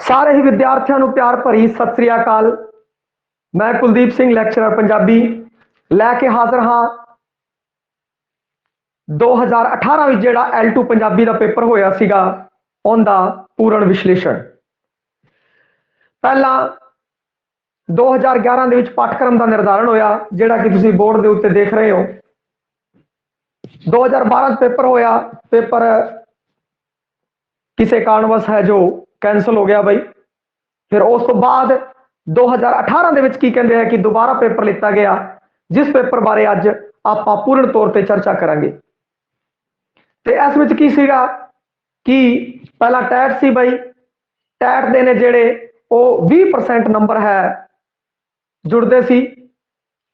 ਸਾਰੇ ਹੀ ਵਿਦਿਆਰਥੀਆਂ ਨੂੰ ਪਿਆਰ ਭਰੀ ਸਤਿ ਸ੍ਰੀ ਅਕਾਲ। ਮੈਂ ਕੁਲਦੀਪ ਸਿੰਘ ਲੈਕਚਰਰ ਪੰਜਾਬੀ ਲੈ ਕੇ ਹਾਜ਼ਰ ਹਾਂ 2018 ਵਿੱਚ ਜਿਹੜਾ L2 ਪੰਜਾਬੀ ਦਾ ਪੇਪਰ ਹੋਇਆ ਸੀਗਾ ਉਹਦਾ ਪੂਰਨ ਵਿਸ਼ਲੇਸ਼ਣ। ਪਹਿਲਾਂ 2011 ਦੇ ਵਿੱਚ ਪਾਠਕ੍ਰਮ ਦਾ ਨਿਰਧਾਰਨ ਹੋਇਆ ਜਿਹੜਾ ਕਿ ਤੁਸੀਂ ਬੋਰਡ ਦੇ ਉੱਤੇ ਦੇਖ ਰਹੇ ਹੋ। 2012 ਚ ਪੇਪਰ ਹੋਇਆ, ਪੇਪਰ ਕਿਸੇ ਕਾਰਨਵश ਹੈ ਜੋ कैंसल हो गया बई। फिर उस तो बाद 2018 ਦੇ ਵਿੱਚ ਕੀ ਕਹਿੰਦੇ ਹੈ ਕਿ ਦੁਬਾਰਾ ਪੇਪਰ ਲਿੱਤਾ ਗਿਆ, ਜਿਸ ਪੇਪਰ ਬਾਰੇ ਅੱਜ ਆਪਾਂ ਪੂਰਨ ਤੌਰ ਤੇ ਚਰਚਾ ਕਰਾਂਗੇ। ਤੇ ਇਸ ਵਿੱਚ ਕੀ ਸੀਗਾ ਕਿ ਪਹਿਲਾ ਟੈਟ ਸੀ ਬਈ। ਟੈਟ ਦੇ ਨੇ ਜਿਹੜੇ ਉਹ 20% ਨੰਬਰ ਹੈ ਜੁੜਦੇ ਸੀ,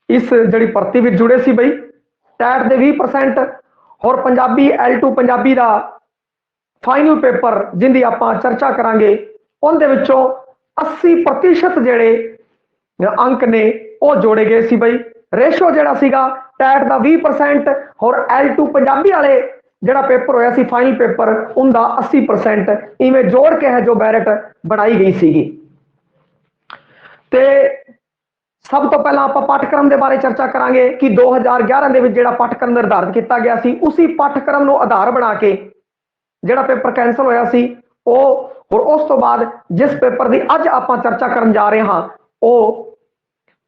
ਇਸ ਜਿਹੜੀ ਭਰਤੀ ਵਿੱਚ ਜੁੜੇ ਸੀ ਬਈ। ਟੈਟ ਦੇ 20% और ਪੰਜਾਬੀ L2 ਪੰਜਾਬੀ ਦਾ फाइनल पेपर जिंदी आप चर्चा करांगे उनके विचों 80% जेड़े अंक ने वो जोड़े गए सी बई। रेशो जेड़ा सीगा टैट का 20% और L2 पंजाबी वाले जेड़ा पेपर होया सी फाइनल पेपर उनका 80% इवें जोड़ के है जो बैरट बनाई गई सीगी। ते सब तो पहला आप पाठक्रम के बारे चर्चा करांगे कि 2011 के जेड़ा पाठक्रम निर्धारित किया गया सी उसी पाठक्रम को आधार बना के ਜਿਹੜਾ पेपर कैंसल होया सी ਉਹ और उस तो बाद जिस पेपर की अज आप चर्चा करन जा रहे हाँ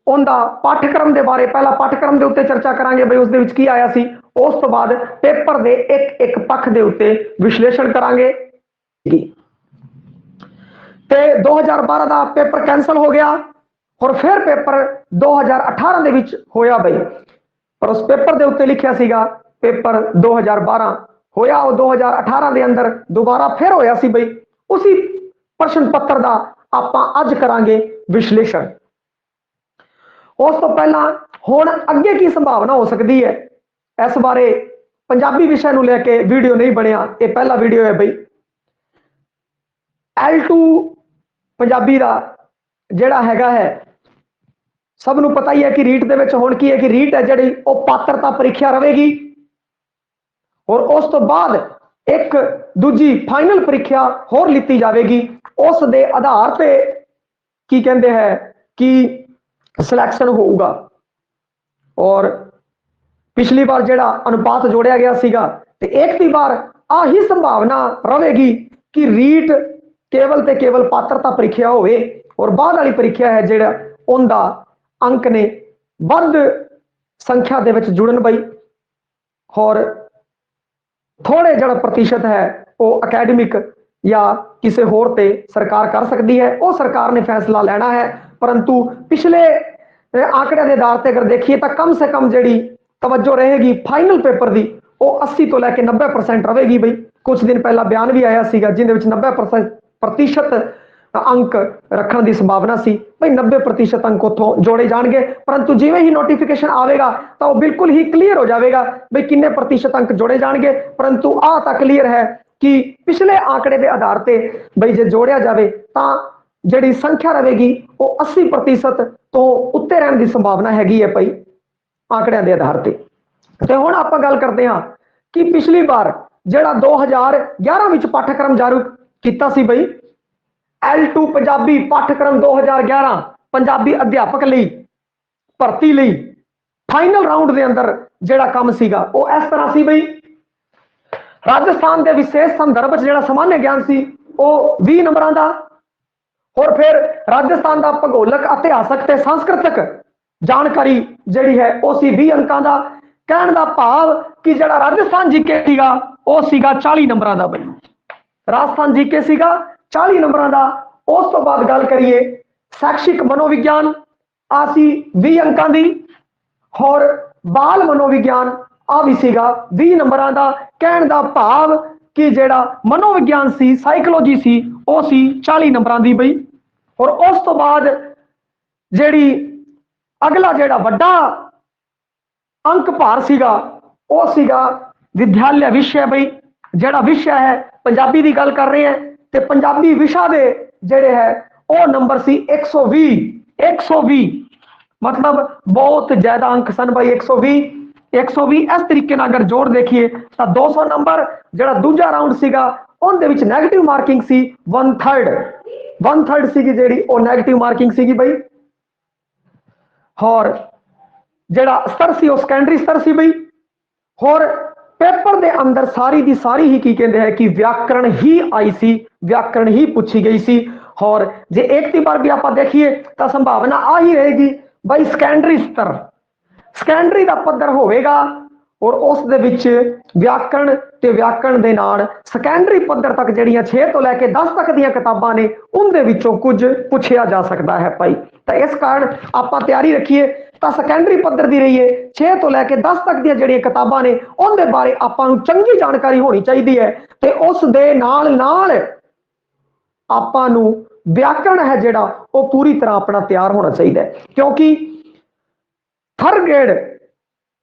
उनका पाठक्रम के बारे पहला पाठक्रम के उत्ते चर्चा करांगे बई उसदे विच की आया सी। उस तो बाद पेपर के एक एक पक्ष के उत्ते विश्लेषण करांगे। ते 2012 का पेपर कैंसल हो गया और फिर पेपर 2018 के विच होया बई, पर उस पेपर के उत्ते लिखिया सीगा पेपर 2012 होया और 2018 के अंदर दोबारा फिर होया सी बई। उसी प्रश्न पत्र का आप अज करांगे विश्लेषण। उस तो पहला हुण अगे की संभावना हो सकती है इस बारे पंजाबी विषय को लेके वीडियो नहीं बनया, ये पहला वीडियो है बई। L2 पंजाबी का जिहड़ा हैगा है सब नूं पता ही है कि रीट दे विच हुण की है कि रीट है जिहड़ी वो पात्रता परीक्षा रहेगी और उस तो बाद एक दूजी फाइनल परीक्षा होर लीती जाएगी। उस दे आधार पे की कहते हैं कि सिलेक्शन होगा। और पिछली बार जेड़ा अनुपात जोड़िया गया सीगा ते एक दी बार आही संभावना रहेगी कि रीट केवल ते केवल पात्रता परीक्षा होवे और बाद वाली परीक्षा है जेड़ा उनका अंक ने वध संख्या दे विच जुड़न बई और थोड़े जड़ा प्रतिशत है वो अकैडमिक या किसी होर ते सरकार कर सकती है, वो सरकार ने फैसला लेना है। परंतु पिछले आंकड़े के आधार पर अगर देखिए तो कम से कम जी तवज्जो रहेगी फाइनल पेपर की वो 80 तो लैके 90% रहेगी बई। कुछ दिन पहला बयान भी आया सीगा जिंदे विच 90% अंक रखने की संभावना सी भाई 90% अंक उतों जोड़े जाएंगे। परंतु जिवें ही नोटिफिकेशन आएगा तो वह बिल्कुल ही क्लीयर हो जाएगा भाई किन्ने प्रतिशत अंक जोड़े जाएंगे। परंतु आ तक क्लीयर है कि पिछले आंकड़े के आधार पर भाई जे जोड़िया जाए तो जिहड़ी संख्या रहेगी वो 80% तो उत्ते रहने की संभावना हैगी है भाई आंकड़ियां के आधार पर। तो हुण आपां गल करते हैं कि पिछली बार जिहड़ा 2011 विच पाठ्यक्रम जारी किया सी बई L2 पंजाबी पाठ्यक्रम 2011 पंजाबी अध्यापक लई भर्ती लई फाइनल राउंड के अंदर जिहड़ा काम सीगा वो इस तरह सी बई। राजस्थान के विशेष संदर्भ जिहड़ा सामान्य ज्ञान सी वो 20 नंबरां दा और फिर राजस्थान का भूगोलक इतिहासक ते सांस्कृतिक जानकारी जिहड़ी है वो सी 20 अंकां दा। कहण दा भाव कि जिहड़ा राजस्थान जीके सीगा वो सीगा 40 नंबरां दा बई। राजस्थान जीके सीगा 40 नंबरां दा। उस तो बाद गल करिए शैक्षिक मनोविज्ञान आसी 20 अंकां दी और बाल मनोविज्ञान आ भी सीगा 20 नंबरां दा। कहण दा भाव कि जिहड़ा मनोविज्ञान सी साइकोलॉजी सी वो सी 40 नंबरां दी बई। और उस तो बाद जिहड़ी अगला जिहड़ा वड्डा अंक भार सीगा वो सीगा विद्यालय विषय बई। जिहड़ा विषय है पंजाबी की गल कर रहे हैं ते पंजाबी विशा दे जेड़े है वो नंबर सी 120 मतलब बहुत ज्यादा अंक सन भाई। 120 इस तरीके अगर जोड़ देखिए तो 200 नंबर जिहड़ा दूजा राउंड सीगा उनदे विच नेगेटिव मार्किंग सी 1/3 1/3 ਸੀਗੀ ਜਿਹੜੀ ਉਹ ਨੈਗੇटिव ਮਾਰਕਿੰਗ ਸੀਗੀ ਬਈ। और ਜਿਹੜਾ स्तर ਸੀ ਉਹ ਸੈਕੰਡਰੀ स्तर ਸੀ ਬਈ। और पेपर के अंदर सारी दी सारी ही की कहते हैं कि व्याकरण ही आई सी, व्याकरण ही पूछी गई सी। और जे एक बार भी आप देखिए तो संभावना आ ही रहेगी भाई सैकेंडरी स्तर, सैकेंडरी का पद्धर होगा और उस दे विच व्याकरण ते व्याकरण दे नाल सैकेंडरी पद्धर तक जड़ियां 6 तो लैके 10 तक दी किताबां ने उनके विचों कुछ पूछा जा सकता है भाई। तो इस कारण आप तैयारी रखिए तो सैकेंडरी पद्धर दी रही है 6 तो लैके 10 तक दी जड़ियां किताबां ने उनके बारे आपां नूं चंगी जानकारी होनी चाहिए है। ते उस दे नाल नाल आपां नूं व्याकरण है जिहड़ा वो पूरी तरह अपना तैयार होना चाहिए है, क्योंकि थर्ड ग्रेड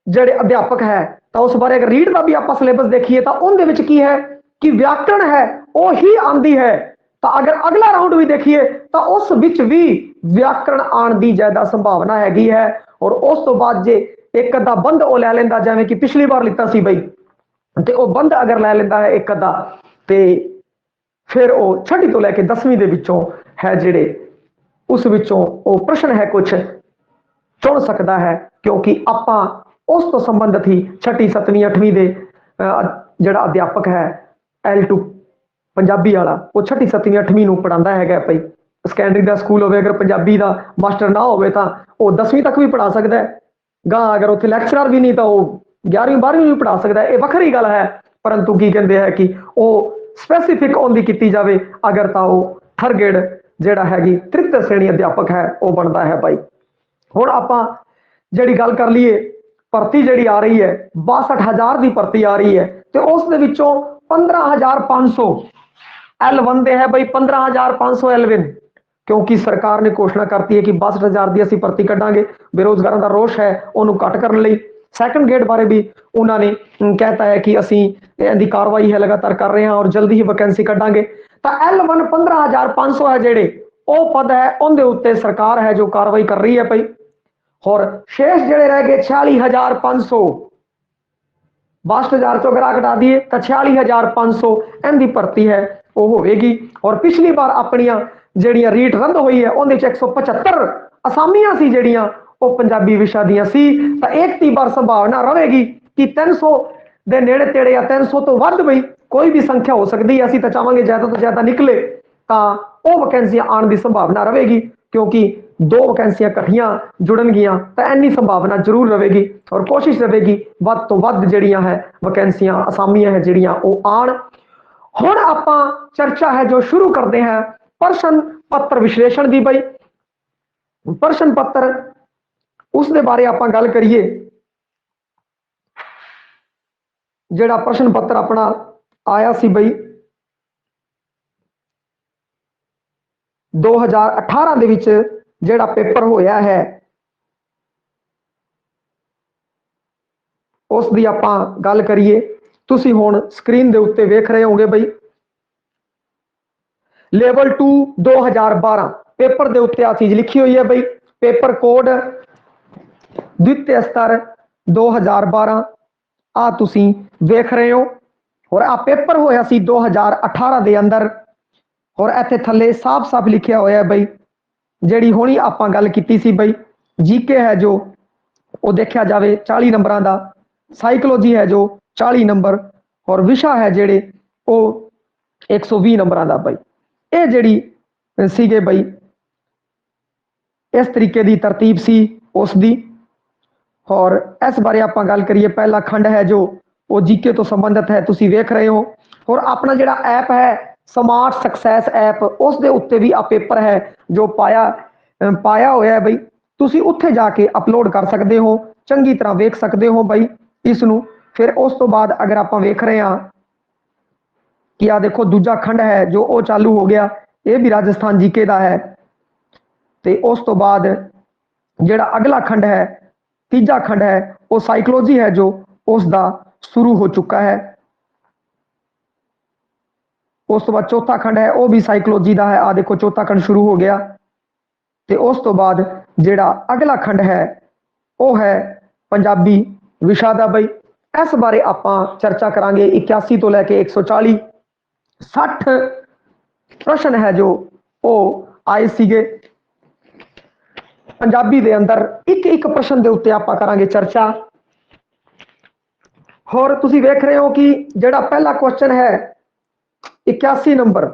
ਜਿਹੜੇ अध्यापक है तो उस बारे अगर रीड का भी आप सिलेबस देखिए तो उनके की है कि व्याकरण है वो ही आती है। तो अगर अगला राउंड भी देखिए तो उस विच भी व्याकरण आने की ज्यादा संभावना हैगी है। और उस तो बाद जे एक अद्धा बंद वो लै लेंदा जिवें कि पिछली बार लिता सी बई, ते वो बंद अगर लै लेंदा है एक अद्धा ते फिर वो 6वीं तो लैके 10वीं दे विचों है जिहड़े उस विचों वो प्रश्न है कुछ चुन सकता है, क्योंकि आपां उस तो संबंधित ही 6वीं 7वीं 8वीं दे जिहड़ा अध्यापक है L2 पंजाबी वाला वो 6वीं 7वीं 8वीं नूं पढ़ांदा हैगा भाई। सैकेंडरी का स्कूल होवे अगर पंजाबी का मास्टर ना होवे तो वो 10वीं तक भी पढ़ा सकता है, गां अगर उत्थे लैक्चरर भी नहीं तो वो 11वीं 12वीं भी पढ़ा सकता है। ये वखरी गल है, परंतु की कहते हैं कि वो स्पैसीफिक उनकी की जाए अगर तो वो थर्ड ग्रेड जिहड़ा हैगी तृतीय श्रेणी अध्यापक है वो बनता है भाई। हुण आपां जिहड़ी गल कर लीए भर्ती जिहड़ी आ रही है 62,000 की भर्ती आ रही है तो उस दे विचों 15,500 L1 दे है भाई, 15,500 L1, क्योंकि सरकार ने घोषणा करती है कि 62,000 की असीं भर्ती कढ़ांगे। बेरोजगारों का रोष है उन्होंने घट करने लई सैकंड ग्रेड बारे भी उन्होंने कहता है कि असीं इहदी कार्रवाई है लगातार कर रहे हैं और जल्दी ही वैकेंसी कढ़ांगे। तो L1 15,500 है जिहड़े वो पद है उनके उत्ते सरकार है जो कार्रवाई कर रही है भाई। और शेष जड़े रह गए 46,500, 62,000 चो अगर घटा दिए तो 46,500 इनकी भर्ती है वो होगी। और पिछली बार अपनियां जड़ियां रीट रद्द हुई है उनके 175 असामियां सी जड़ियां वो पंजाबी विशा दियां सी। तो एक ती बार संभावना रहेगी कि 300 के नेड़े तेड़े या 300 तो वध बई कोई भी संख्या हो सकती है। असीं तो चाहांगे ज्यादा तो ज्यादा निकले तो वो वैकेंसियां आने की संभावना रहेगी, क्योंकि 2 वैकेंसियां कट्ठियां जुड़नगियां तो इन्नी संभावना जरूर रहेगी। और कोशिश रहेगी वध तो वध जिहड़ियां है वैकेंसियां असामियां है जिहड़ियां वो आण। हुण आपां चर्चा है जो शुरू करते हैं प्रश्न पत्र विश्लेषण की बई। प्रश्न पत्र उस दे बारे आपां गल करिए, जिहड़ा प्रश्न पत्र अपना आया सी बई 2018 दे विच जिहड़ा पेपर होया है उस दी आपां गल करिए। तुसीं हुण स्क्रीन दे उत्ते वेख रहे होंगे बई लेवल 2 2012 पेपर दे उत्ते आ चीज लिखी हुई है बई, पेपर कोड द्वितीय स्तर 2012 आ तुसीं वेख रहे हो। और आ पेपर होया सी 2018 दे अंदर। और इत्थे थल्ले साफ साफ लिखिया होया बई जिहड़ी हुणी आपां गल कीती सी बई जीके है जो वो देखा जाए 40 नंबरां दा, साइकोलॉजी है जो 40 नंबर और विशा है जिहड़े वो 120 नंबरां दा बई। ये जिहड़ी सीगे बई इस तरीके की तरतीब सी उस दी। और इस बारे आपां गल करिए पहला खंड है जो वो जीके तो संबंधित है तुसीं वेख रहे हो। और अपना जिहड़ा ऐप है स्मार्ट सक्सैस ऐप उस दे उत्ते भी आ पेपर है जो पाया होया है बई, तुसीं उत्थे जाके अपलोड कर सकते हो, चंगी तरह वेख सकते हो बई इसनूं। फिर उस तो बाद अगर आपां वेख रहे हैं कि आ देखो दूजा खंड है जो वो चालू हो गया, ये भी राजस्थान जीके का है। तो उस तो बाद जिहड़ा अगला खंड है तीजा खंड है वो साइकोलॉजी है जो उसका शुरू हो चुका है। उस तो बाद चौथा खंड है वो भी साइकोलॉजी का है, आ देखो चौथा खंड शुरू हो गया। तो उस तो बाद जिहड़ा अगला खंड है वो है पंजाबी विशा दा बई। इस बारे आपां चर्चा करांगे 81 तो लैके 140 60 प्रश्न है जो ਉਹ ਆਏ ਸੀਗੇ। पंजाबी दे अंदर एक एक प्रश्न के उत्ते आपां करांगे चर्चा। और तुसीं वेख रहे हो कि जिहड़ा पहला क्वेश्चन है 81 नंबर,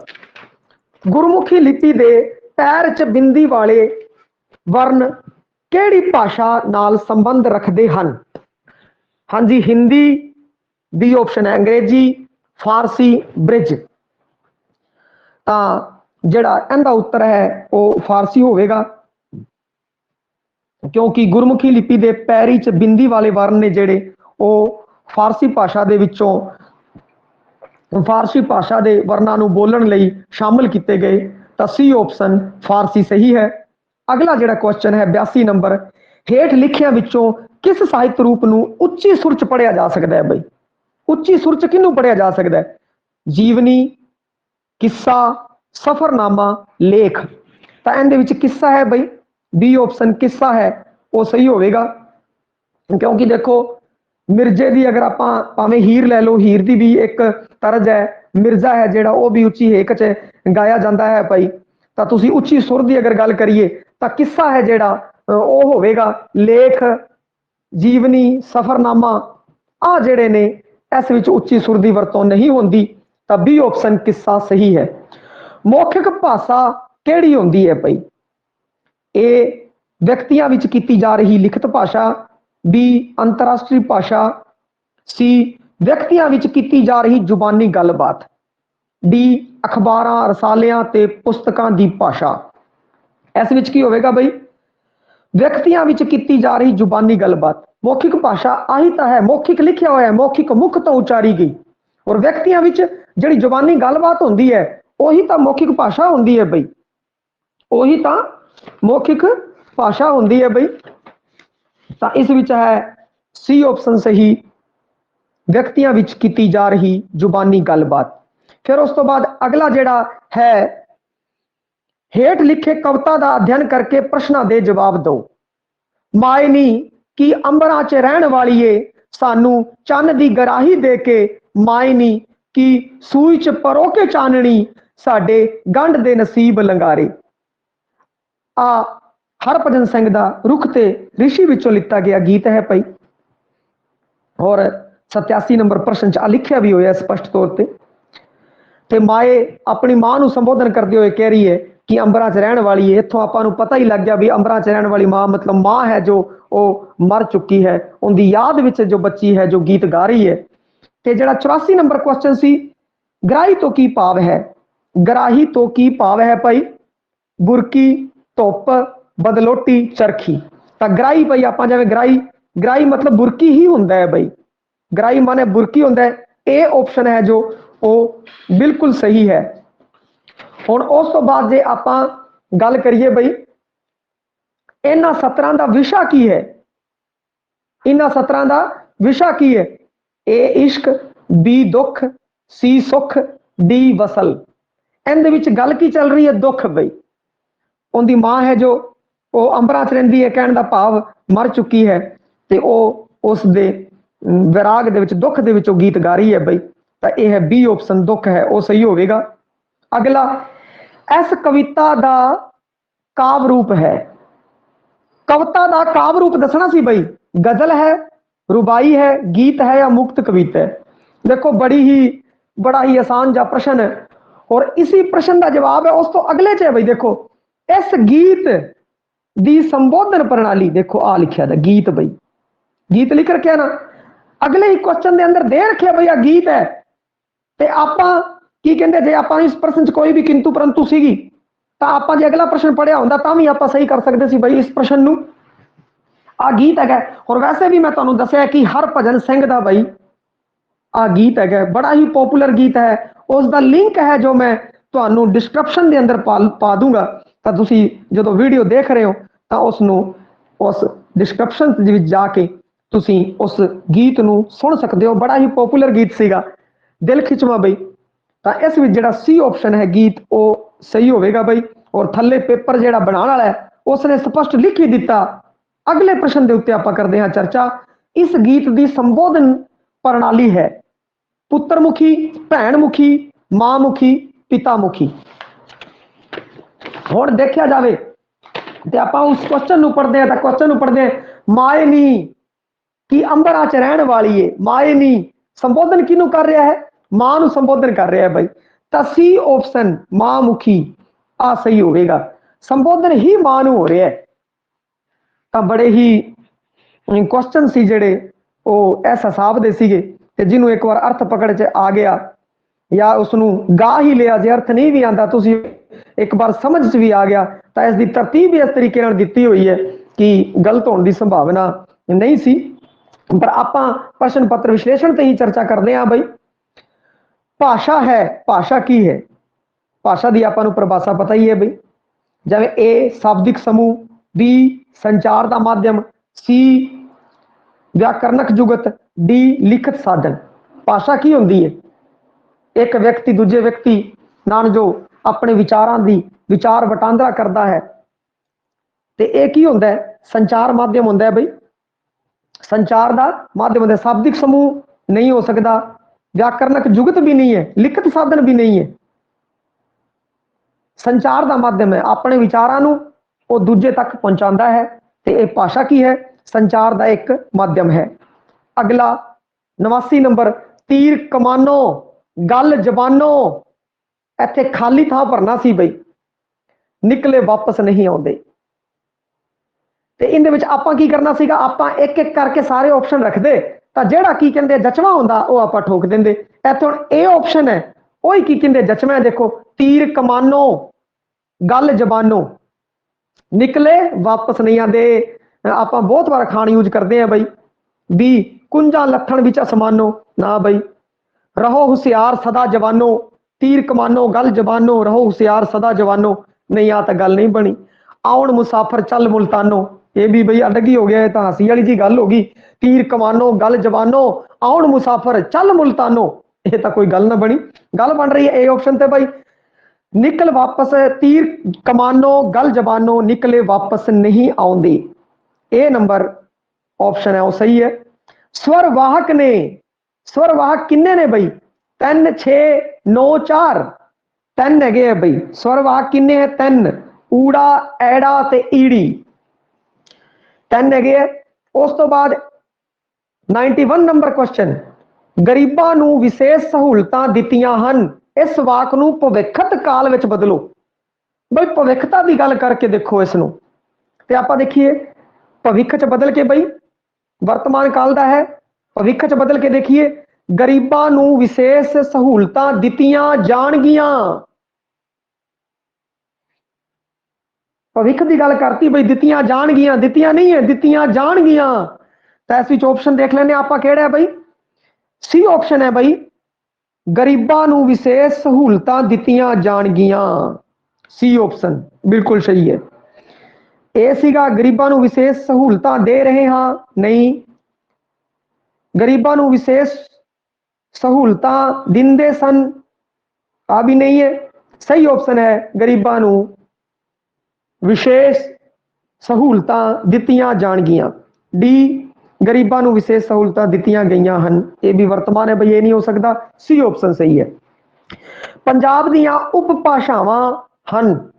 गुरमुखी लिपि दे पैर च बिंदी वाले वर्ण किहड़ी भाषा नाल संबंध रखते हैं? हाँ जी, हिंदी, बी ऑप्शन है अंग्रेजी, फारसी, ब्रिज। जिहड़ा इहदा उत्तर है वो फारसी होवेगा, क्योंकि गुरमुखी लिपि के पैरी च बिंदी वाले वर्ण ने जिहड़े वो फारसी भाषा दे विचों फारसी भाषा के वर्णों को बोलने लई शामिल किए गए। तो सी ऑप्शन फारसी सही है। अगला जिहड़ा क्वेश्चन है 82 नंबर, हेठ लिखियां विचों किस साहित्य रूप नूं उच्ची सुर च पढ़िया जा सकता है? बई उच्ची सुर च किनू पढ़िया जा सकता है? जीवनी, किस्सा, सफरनामा, लेख। तो इहदे विच किस्सा है बई, बी ऑप्शन किस्सा है वो सही होगा। क्योंकि देखो मिर्जे की अगर आप भावें हीर लै लो, हीर की भी एक तरज है, मिर्जा है जिहड़ा वो भी उच्ची हेक च गाया जाता है भाई। तो तुसीं उच्ची सुर की अगर गल करिए तो किस्सा है जिहड़ा वो होवेगा। लेख, जीवनी, सफरनामा आ जिहड़े ने इस विच उच्ची सुर की वरतों नहीं होंदी। तो बी ऑप्शन किस्सा सही है। मौखिक भाषा किहड़ी होंदी है भाई? ए व्यक्तियों विच कीती जा रही लिखित भाषा, बी अंतरराष्ट्रीय भाषा, सी व्यक्तियों विच कीती जा रही जुबानी गलबात, डी अखबारां, रसालियां ते पुस्तकां दी भाषा। इस विच की होवेगा बई? व्यक्तियों विच कीती जा रही जुबानी गलबात। मौखिक भाषा आही तो है, मौखिक लिखिया हुआ है, मौखिक मुख तो उचारी गई, और व्यक्तियों विच जिहड़ी जुबानी गलबात होंदी है वही तो मौखिक भाषा होंदी है बई, वही तो मौखिक भाषा होंदी है बई। तो इस विच है सी ऑप्शन सही, व्यक्तियों विच कीती जा रही जुबानी गलबात। फिर उस तो बाद अगला जिहड़ा है, हेठ लिखे कविता का अध्ययन करके प्रश्नों दे जवाब दो। मायनी की अंबरां च रहन वालीए सानू चन्न दी गराही दे के, मायनी की सूई च परो के चाननी साडे गंढ दे नसीब लंगारे। आ हरभजन सिंह दा रुख ते ऋषि विचों लिता गया गीत है भाई। और 87 नंबर प्रश्न च लिखिया भी होया स्पष्ट तौर पर। ते माए अपनी मां नूं संबोधन करते हुए कह रही है कि अंबरां च रहन वाली है। इत्थों आपां नूं पता ही लग गया भी अंबरां च रहन वाली मां मतलब मां है जो वो मर चुकी है, उनकी याद विच जो बच्ची है जो गीत गा रही है। ते जिहड़ा 84 नंबर क्वेश्चन सी, गराही तो की भाव है? गराही तो की भाव है भाई? बुरकी, धुप, बदलोटी, चरखी। तो गराही भाई आपां जिवें गराही, गराही मतलब बुरकी ही हुंदा है भाई, गराही माने बुरकी हुंदा है। ए ऑप्शन है जो वो बिल्कुल सही है। हुण उस तो बाद जे आपां गल करिए बई इन्हां सतरां दा विशा की है, इन्हां सतरां दा विशा की है? ए इश्क, बी दुख, सी सुख, डी वसल। इहदे विच गल की चल रही है? दुख बई, उनकी मां है जो वो अंबरां च रहिंदी है, कहण दा भाव मर चुकी है, ते वो उस दे विराग दे विच दुख दे विचों गीत गा रही है बई। तो यह है बी ऑप्शन दुख है वो सही होगा। अगला, इस कविता का काव्य रूप है। कविता का काव्य रूप दसना सी बई, गजल है, रुबाई है, गीत है या मुक्त कविता है? देखो बड़ा ही आसान जा प्रश्न है, और इसी प्रश्न का जवाब है उस तो अगले च है बई। देखो इस गीत दी संबोधन प्रणाली, देखो आ लिखा था गीत बई, गीत लिख रखे ना, अगले ही क्वेश्चन के अंदर दे रखे बई आ गीत है। ते आपां की कहते जे आपां इस प्रश्न च कोई भी किंतु परंतु सीगी तो आपां जे अगला प्रश्न पढ़िया होंदा तां भी आपां सही कर सकते सी बई इस प्रश्न नूं। आ गीत है। और वैसे भी मैं तुहानूं दस्सिया कि हरभजन सिंह दा बई आ गीत है, बड़ा ही पॉपुलर गीत है। उसका लिंक है जो मैं तुहानूं डिस्क्रिप्शन के अंदर पा दूंगा, तो तुसीं जदों वीडियो देख रहे हो तो उसनूं उस डिस्क्रिप्शन दे विच जाके तुसीं उस गीत नूं सुन सकते हो। बड़ा ही पॉपुलर गीत सीगा, दिल खिचवा बई। तो इस विच जिहड़ा सी ऑप्शन है गीत वो सही होगा बई। और थल्ले पेपर जिहड़ा बनाने वाला है उसने स्पष्ट लिख ही दिता। अगले प्रश्न के उत्ते आपां करदे हां चर्चा। इस गीत की संबोधन प्रणाली है पुत्रमुखी, भैणमुखी, मां मुखी, पिता मुखी। हुण देखिया जाए तो आप उस क्वेश्चन नूं पढ़ते हैं, तो क्वेश्चन नूं पढ़ते हैं, माए नी की अंबरां च रहण वाली है, माए नी संबोधन किनू कर रहा है, मां नूं संबोधन कर रहा है भाई। तो सी ऑप्शन मां मुखी आ सही होगा, संबोधन ही मां नूं हो रहा है। तो बड़े ही क्वेश्चन सी जिहड़े वो इस हिसाब दे सीगे ते जिन्हों एक बार अर्थ पकड़ च आ गया या उसनूं गा ही लिया, जे अर्थ नहीं भी आता तुसी एक बार समझ च भी आ गया, तो इसकी तरतीब इस तरीके नाल दित्ती हुई है कि गलत होने की संभावना नहीं सी। पर आपां प्रश्न पत्र विश्लेषण ते ही चर्चा करते हैं भाई। भाषा है, भाषा की है, भाषा की आपां नूं परिभाषा पता ही है भाई, जिवें ए शाब्दिक समूह, बी संचार का माध्यम, सी व्याकरणक जुगत, डी लिखित साधन। भाषा की होंदी है? एक व्यक्ति दूजे व्यक्ति नाल जो अपने विचारां दी विचार वटांदरा करता है, तो यह की होंदा है? संचार माध्यम होंदा है भाई, संचार का माध्यम होंदा है। शाब्दिक समूह नहीं हो सकता, व्याकरणक जुगत भी नहीं है, लिखित साधन भी नहीं है, संचार का माध्यम है, अपने विचारां नूं वो दूजे तक पहुंचाता है, तो यह भाषा की है, संचार का एक माध्यम है। अगला 89 नंबर, तीर कमानो गल जबानो, इत्थे खाली थां भरना सी बई, निकले वापस नहीं आउंदे। ते इहदे विच आपां की करना सीगा, आपां एक एक करके सारे ऑप्शन रखदे, तां जिहड़ा की कहंदे जचवा हुंदा वो आपां ठोक दिंदे। इत्थे हुण ए ऑप्शन है, ओही की कहंदे जचवा है। देखो, तीर कमानो गल जबानो, निकले वापस नहीं आते। आप बहुत बार खान यूज करते हैं बई। बी कुंजा लखण विच असमानो, ना बई। रहो हुशियार सदा जवानो, तीर कमानो गल जबानो, रहो हुशियार सदा जवानो, नहीं आ तो गल नहीं बनी। आउण मुसाफर चल मुल्तानो, ये भी बई अलग ही हो गया, तो हसी वाली जी गल होगी। तीर कमानो गल जबानो, आउण मुसाफर चल मुल्तानो, ये तो कोई गल ना बनी। गल बन रही है ए ऑप्शन ते बई, निकल वापस, तीर कमानो गल जबानो, निकले वापस नहीं आउंदे। ए नंबर ऑप्शन है वो सही है। स्वर वाहक ने, स्वर वाहक किन्ने ने बई? 3 6 9 4, 3 है बई। स्वर वाहक किन्ने है? 3, ऊड़ा ऐड़ा ते ईड़ी, 3 है। उस तो बाद 91 नंबर क्वेश्चन, गरीबां नूं विशेष सहूलतां दित्तियां हन, इस वाक नूं भविखत काल विच बदलो। बई भविखता की गल करके देखो इसनूं, ते आपां देखिए भविख च बदल के, बई वर्तमान काल का है, भविख च बदल के देखिए, गरीबां नूं विशेष सहूलतां दित्तियां जाणगियां। भविख की गल करती बई, दित्तियां जाणगियां, दित्तियां नहीं है, दित्तियां जाणगियां। तो इस विच ऑप्शन देख लेने आपां किहड़ा है बई? सी ऑप्शन है बई, गरीबां नूं विशेष सहूलतां दित्तियां जाणगियां। सी ऑप्शन बिल्कुल सही है। ए सीगा गरीबां नूं विशेष सहूलतां दे रहे हां, नहीं। गरीबां नूं विशेष सहूलतां दिंदे सन, आ भी नहीं है। सही ऑप्शन है गरीबां नूं विशेष सहूलतां दित्तियां जाणगियां, डी गरीबां नूं विशेष सहूलतां दित्तियां गईयां हन, ये भी वर्तमान है बई, ये नहीं हो सकता। सी ऑप्शन सही है। पंजाब दीयां उप भाषावां हन,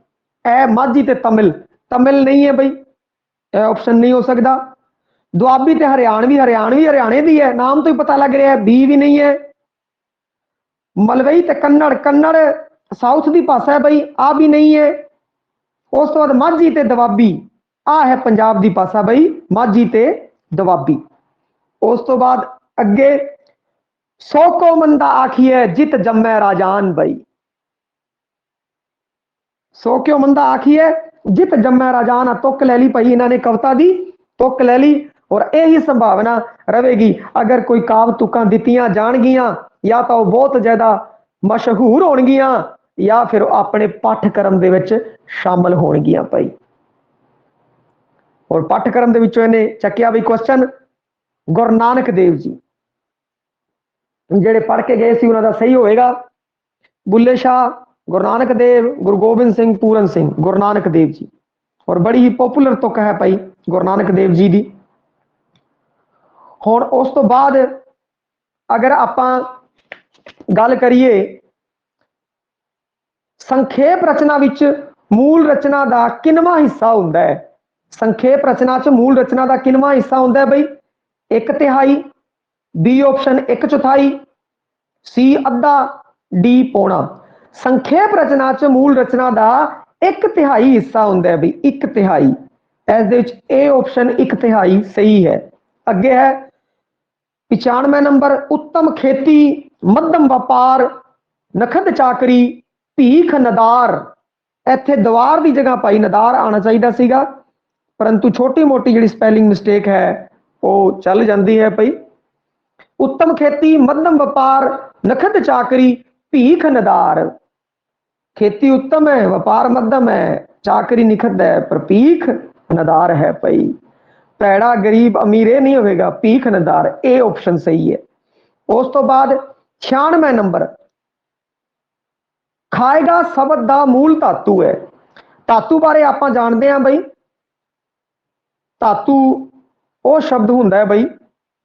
ए माझी ते तमिल, तमिल नहीं है बई, ऑप्शन नहीं हो सकता। दुआबी ते हरियाणवी, हरियाणवी हरियाणे दी है, नाम तो ही पता लग रहा है, बी भी नहीं है। मलवई ते कन्नड़, कन्नड़ साउथ की भाषा है बई, आ भी नहीं है। उस तो बाद माझी ते दवाबी, आ है पंजाब की भाषा बई, माझी ते दवाबी। उस तो बाद अगे, सो को मंदा आखिए जित जम्मै राजान बई, सो क्यों मंदा आखिए जित जम्मै राजान, तुक ले ली भाई इन्होंने कविता दी, तुक ले ली। और यही संभावना रहेगी अगर कोई काव तुकां दित्तियां जाणगियां, या तो बहुत ज्यादा मशहूर होणगियां, या फिर अपने पाठ्यक्रम दे विच शामिल होणगियां भाई। और पाठ्यक्रम दे विचों इहने चक्या भी क्वेश्चन, गुरु नानक देव जी जेड़े पढ़ के गए सी उन्होंने सही होएगा। बुल्ले शाह, गुरु नानक देव, गुरु गोबिंद सिंह, पूरन सिंह, गुरु नानक देव जी। और बड़ी ही पॉपुलर तुक है भाई गुरु नानक देव जी की। हुण उस तो बाद अगर आपां गल करिए संखेप रचना विच मूल रचना का किनवा हिस्सा हुंदा है? संखेप रचना च मूल रचना का किनवा हिस्सा हुंदा है बई? 1/3, बी ऑप्शन 1/4, सी अद्धा, डी पौना। संखेप रचना च मूल रचना का 1/3 हिस्सा हुंदा है बई, 1/3। इस ए ऑप्शन 1/3 सही है। अगे है 95 नंबर, उत्तम खेती, मध्यम व्यापार, नखद चाकरी, भीख नदार। इत्थे दवार की जगह भाई नदार आना चाहिए सीगा, परंतु छोटी मोटी जी स्पैलिंग मिस्टेक है वो चल जाती है भाई। उत्तम खेती, मध्यम व्यापार, नखद चाकरी, भीख नदार। खेती उत्तम है, व्यापार मध्यम है, चाकरी निखद है, पर भीख नदार है भाई। पैड़ा गरीब अमीर ये नहीं होगा, भीख नदार। ए ऑप्शन सही है। उस तो बाद 96 नंबर, खाएगा शब्द का मूल धातु है। धातु बारे आप जानते हैं बई, धातु वो शब्द होंगे है बई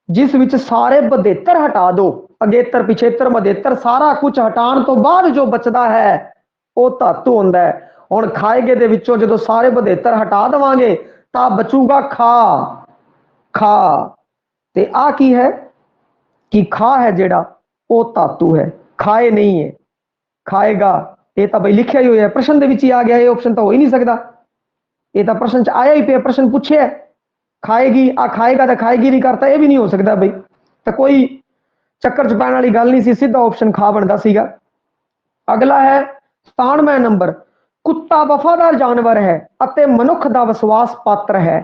जिस विच सारे बधेतर हटा दो, अगेतर पिछेतर मधेतर सारा कुछ हटाने तो बाद जो बचता है वो धातु होंगे है। हुण खाएगे दे विचों जो सारे बधेतर हटा देवांगे तो बचूगा खा। खा ते आ की है कि खा है जेड़ा वो धातु है, खाए नहीं है। खाएगा ये तो भाई लिखा ही हुआ है, प्रश्न दे विच ही आ गया, ये ऑप्शन तो हो ही नहीं सकता। ये तो प्रश्न च आया ही पे, प्रश्न पूछे खाएगी, आ खाएगा तो खाएगी नहीं करता, ये भी नहीं हो सकता भाई। तो कोई चक्कर च पैण वाली गल नहीं सी, सीधा ऑप्शन खा बनता सीगा। अगला है 97 नंबर, कुत्ता वफादार जानवर है अते मनुख दा विश्वास पात्र है।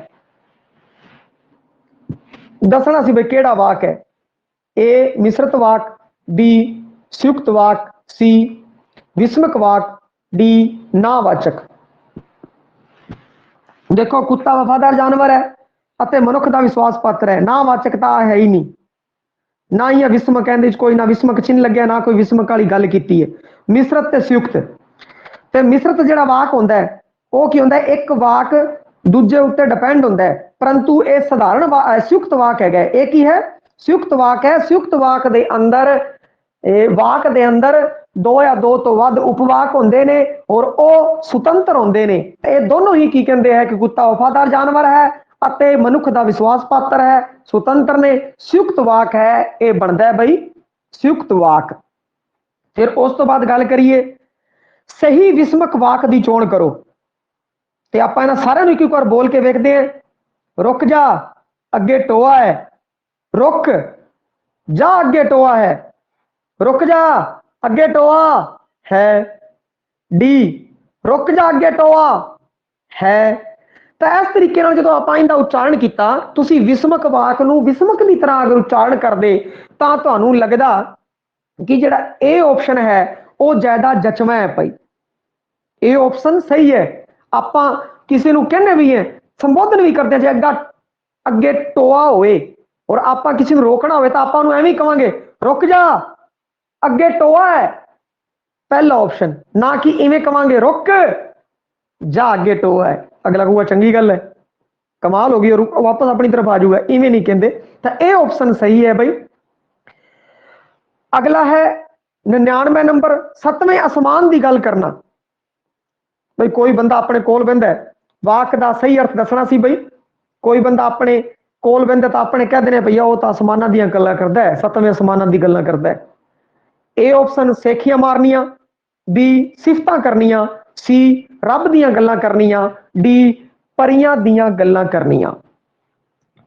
दसना सी भाई केड़ा वाक है? ए मिश्रित वाक, बी संयुक्त वाक, सी विस्मक वाक, डी नावाचक। देखो कुत्ता वफादार जानवर है अते मनुख का विश्वास पात्र है, नावाचकता है ही नहीं, ना ही विस्मक कहते कोई ना विस्मक चिन्ह लगे, ना कोई विस्मक वाली गल की है। मिश्रत ते संयुक्त, ते मिश्रत जिहड़ा वाक होंदा है वो की होंदा है, एक वाक दूजे उत्ते डिपेंड होंदा है, परंतु ये साधारण संयुक्त वाक है। एक ही है संयुक्त वाक है। संयुक्त वाक दे अंदर वाक दे अंदर दो या दो तो वध उपवाक होंदे ने और वो सुतंत्र होंदे ने। ये दोनों ही की कहते हैं कि कुत्ता वफादार जानवर है अते मनुख का विश्वास पात्र है, सुतंत्र ने। संयुक्त वाक है ये बनता है बई संयुक्त वाक। फिर उस तो बाद गल करिए सही विस्मक वाक की चोण करो, तो आप इन्हां सारिआं नूं एक बार बोल के वेखते हैं। रुक जा अगे टोआ है, रुक जा अगे टोआ है, रुक जा अगे टोआ है, डी रुक जा अगे टोआ है। तो इस तरीके जो आप इनका उच्चारण किया, तुसी विस्मक वाक नूं विस्मक की तरह अगर उच्चारण करते तो तुहानूं लगदा कि जिहड़ा ए ऑप्शन है वो ज्यादा जचवा है भाई। ए ऑप्शन सही है। आप किसी को कहने भी है, संबोधन भी करते हैं, जे अग्गा अगे टोआ होए और आप किसी को रोकना हो तो आप एवं कहांगे रुक जा अगे टोआ है, पहला ऑप्शन, ना कि इवें कहांगे रुक जा अगे टोआ है। अगला कहूगा चंगी गल है, कमाल होगी और वापस अपनी तरफ आ जाऊगा, इवें नहीं कहते। तो ये ऑप्शन सही है भाई। अगला है 99 नंबर, सतवें आसमान की गल करना। भाई कोई बंदा अपने कोल बहिंदा है, वाक का सही अर्थ दसना सी भाई। कोई बंदा अपने कोल बहिंदा तो अपने कह देने भैया वो तो आसमाना दी गल्लां करदा है, सतवें आसमाना दी गल्लां करदा है। ए ऑप्शन सेखियां मारनियां, बी सिफतां करनियां, सी रब दियां गल्लां करनियां, डी परियां दियां गल्लां करनियां।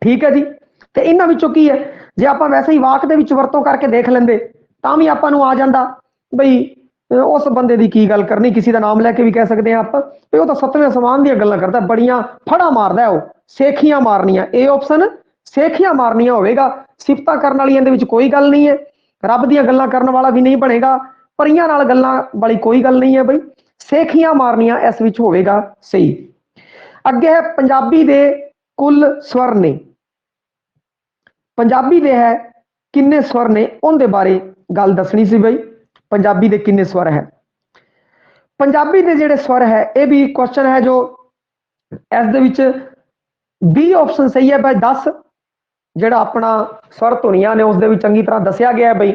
ठीक है जी। तो इन्हां विचों की है, जे आप वैसे ही वाक दे विच वरतों करके देख लेंदे तां भी आपां नूं आ जांदा बई उस बंदे की की गल करनी। किसी का नाम लैके भी कह सकते हैं आप वो तो सतवें आसमान दी गल्लां करदा, बड़ियां फड़ा मारदा है वो। सेखियां मारनियां, ए ऑप्शन सेखियां मारनियां होवेगा। सिफतां करन वाली इहदे विच कोई गल नहीं है, रब दियां गल्लां करन वाला भी नहीं बनेगा, परियां नाल गल्लां वाली कोई गल नहीं है बई। सेखियां मारनियां इस विच होवेगा सही। अगे है पंजाबी दे कुल स्वर ने। पंजाबी दे है किन्ने स्वर ने, उनके बारे गल दसनी सी बई। पंजाबी दे किन्ने स्वर है? पंजाबी दे जेड़े स्वर है ये भी क्वेश्चन है जो इस दे विच बी ऑप्शन सही है भाई 10। जेड़ा अपना स्वर धुनियां ने उसदे विच चंगी तरह दसिया गया है बई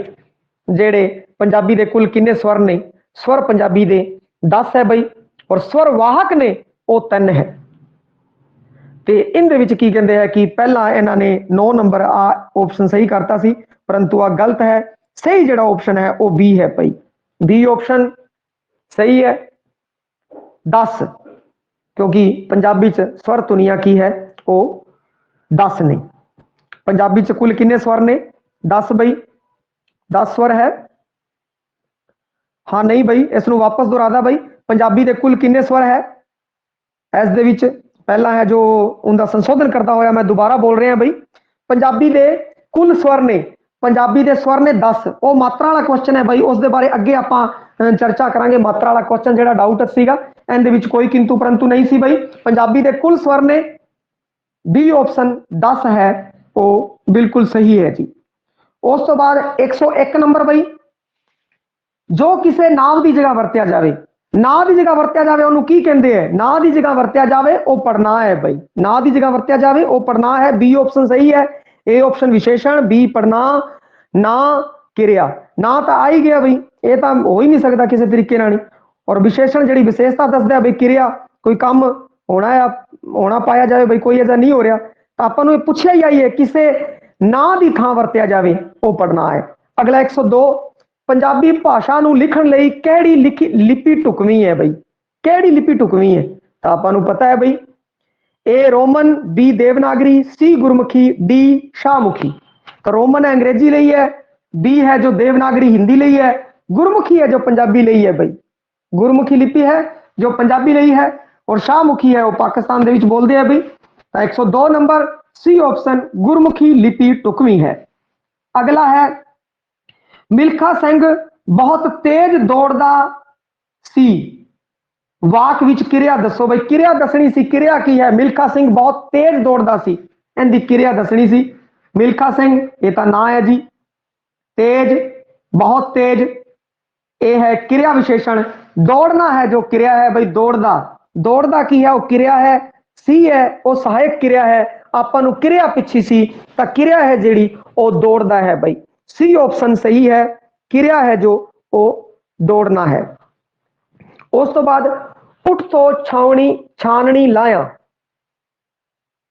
जेड़े पंजाबी दे कुल किन्ने स्वर ने। स्वर पंजाबी दे 10 है बई और स्वर वाहक ने वो 3 है। ਤੇ ਇਹਦੇ ਵਿੱਚ ਕੀ ਕਹਿੰਦੇ ਆ ਕਿ ਪਹਿਲਾਂ ਇਹਨਾਂ ਨੇ 9 ਨੰਬਰ ਆ ਆਪਸ਼ਨ ਸਹੀ ਕਰਤਾ ਸੀ, ਪਰੰਤੂ ਆ ਗਲਤ ਹੈ। ਸਹੀ ਜਿਹੜਾ ਆਪਸ਼ਨ ਹੈ ਉਹ ਬੀ ਹੈ ਭਾਈ, ਬੀ ਆਪਸ਼ਨ ਸਹੀ ਹੈ 10, ਕਿਉਂਕਿ ਪੰਜਾਬੀ ਚ ਸਵਰ ਧੁਨੀਆਂ ਕੀ ਹੈ ਉਹ 10 ਨੇ। ਪੰਜਾਬੀ ਚ ਕੁੱਲ ਕਿੰਨੇ ਸਵਰ ਨੇ? 10 ਬਈ, 10 ਸਵਰ ਹੈ। ਹਾਂ ਨਹੀਂ ਬਈ, ਇਸ ਨੂੰ ਵਾਪਸ ਦੁਹਰਾਦਾ ਬਈ, ਪੰਜਾਬੀ ਦੇ ਕੁੱਲ ਕਿੰਨੇ ਸਵਰ ਹੈ? ਇਸ ਦੇ ਵਿੱਚ ਪਹਿਲਾਂ ਹੈ ਜੋ ਉਹਦਾ ਸੰਸ਼ੋਧਨ ਕਰਦਾ ਹੋਇਆ ਮੈਂ ਦੁਬਾਰਾ ਬੋਲ ਰਿਹਾ ਬਈ, ਪੰਜਾਬੀ ਦੇ ਕੁੱਲ ਸਵਰ ਨੇ, ਪੰਜਾਬੀ ਦੇ ਸਵਰ ਨੇ 10। ਉਹ ਮਾਤਰਾ ਵਾਲਾ ਕੁਐਸਚਨ ਹੈ ਬਈ, ਉਸ ਦੇ ਬਾਰੇ ਅੱਗੇ ਆਪਾਂ ਚਰਚਾ ਕਰਾਂਗੇ। ਮਾਤਰਾ ਵਾਲਾ ਕੁਐਸਚਨ ਜਿਹੜਾ ਡਾਊਟ ਸੀਗਾ ਇਹਦੇ ਵਿੱਚ ਕੋਈ ਕਿੰਤੂ ਪਰੰਤੂ ਨਹੀਂ ਸੀ ਬਈ। ਪੰਜਾਬੀ ਦੇ ਕੁੱਲ ਸਵਰ ਨੇ, ਬੀ ਆਪਸ਼ਨ 10 ਹੈ ਉਹ ਬਿਲਕੁਲ ਸਹੀ ਹੈ ਜੀ। ਉਸ ਤੋਂ ਬਾਅਦ 101 ਨੰਬਰ ਬਈ, ਜੋ ਕਿਸੇ ਨਾਮ ਦੀ ਜਗ੍ਹਾ ਵਰਤਿਆ ਜਾਵੇ, ਨਾਂ ਦੀ ਜਗ੍ਹਾ ਵਰਤਿਆ ਜਾਵੇ ਉਹਨੂੰ ਕੀ ਕਹਿੰਦੇ ਹੈ? ਨਾਂ ਦੀ ਜਗ੍ਹਾ ਵਰਤਿਆ ਜਾਵੇ ਉਹ ਪੜਨਾ ਹੈ ਬਈ, ਨਾਂ ਦੀ ਜਗ੍ਹਾ ਵਰਤਿਆ ਜਾਵੇ ਉਹ ਪੜਨਾ ਹੈ। ਬੀ ਆਪਸ਼ਨ ਸਹੀ ਹੈ। ए ऑप्शन विशेषण, बी पढ़ना, ना किरिया। ना तो आ ही गया बई, ये तो हो ही नहीं सकता किसी तरीके नाल। और विशेषण जी विशेषता दसदा बई किरिया कोई काम होना है, होना पाया जाए बई कोई ऐसा नहीं हो रहा, तो आपको पूछा ही आई है किसे ना की थां वरत्या जाए वो पढ़ना है। अगला 102, पंजाबी भाषा नूं लिखण लई किहड़ी लिपि ढुकवीं है बई, किहड़ी लिपि ढुकवीं है? तो आपको पता है बई, ए रोमन, बी देवनागरी, सी गुरमुखी, डी शाहमुखी। तो रोमन है अंग्रेजी लई है, बी है जो देवनागरी हिंदी लई है, गुरमुखी है जो पंजाबी लई है बई, गुरमुखी लिपि है जो पंजाबी लई है, और शाहमुखी है वो पाकिस्तान दे विच बोलदे हैं बई। तो 102 नंबर सी ऑप्शन गुरमुखी लिपि ढुकवीं है। अगला है, मिल्खा सिंह बहुत तेज दौड़दा सी, वाक विच किरिया दसो बई, किरिया दसनी सी, किरिया की है? मिल्खा सिंह बहुत तेज दौड़दा सी, इहदी किरिया दसनी सी। मिल्खा सिंह ये तो ना है जी, तेज, बहुत तेज, ये है किरिया विशेषण। दौड़ना है जो किरिया है बई, दौड़दा, दौड़दा की है वो किरिया है। सी है वो सहायक किरिया है, आपां नूं किरिया पिछी सी, तां किरिया है जिहड़ी वो दौड़दा है बई। सी ऑप्शन सही है, किरिया है जो वो दौड़ना है। उस तो बाद उठ तो छावनी छाननी लाया,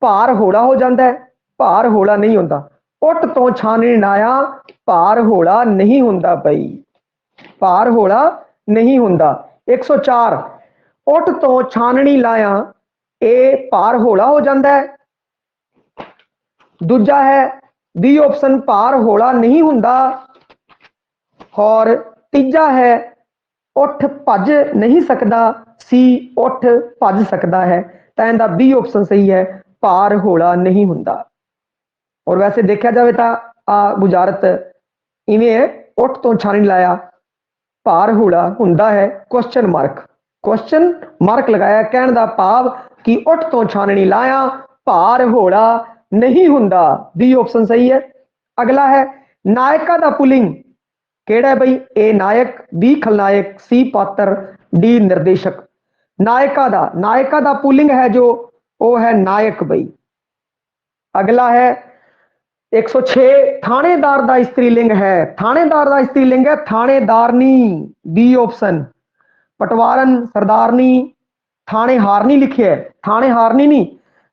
भार होड़ा हो जाता है, भार होड़ा नहीं होता। उठ तो छाननी लाया, भार होड़ा नहीं होता बई, भार होड़ा नहीं होता। 104, उठ तो छाननी लाया, ए भार होड़ा हो जाता है। दूजा है बी ऑप्शन भार होड़ा नहीं होता, और तीजा है उठ भज नहीं सकता, सी उठ भज सकता है। तो इनका बी ऑप्शन सही है, भार होड़ा नहीं होता। और वैसे देखा जाए तो आ बुझारत इवें है, उठ तो छानी लाया, भार होड़ा होंदा है, क्वेश्चन मार्क, क्वेश्चन मार्क लगाया। कहने का भाव कि उठ तो छाननी लाया, भार होड़ा नहीं होंदा, बी ऑप्शन सही है। अगला है, नायका दा पुलिंग केड़ा है बई? ए नायक, बी खलनायक, सी पात्र, डी निर्देशक। नायका दा पुलिंग है जो वो है नायक बई। अगला है 106, थानेदार दा स्त्रीलिंग है, थानेदार दा स्त्रीलिंग है थानेदारनी, बी ऑप्शन। पटवारन, सरदारनी, थाने हारनी लिखे है, थाने हारनी नहीं,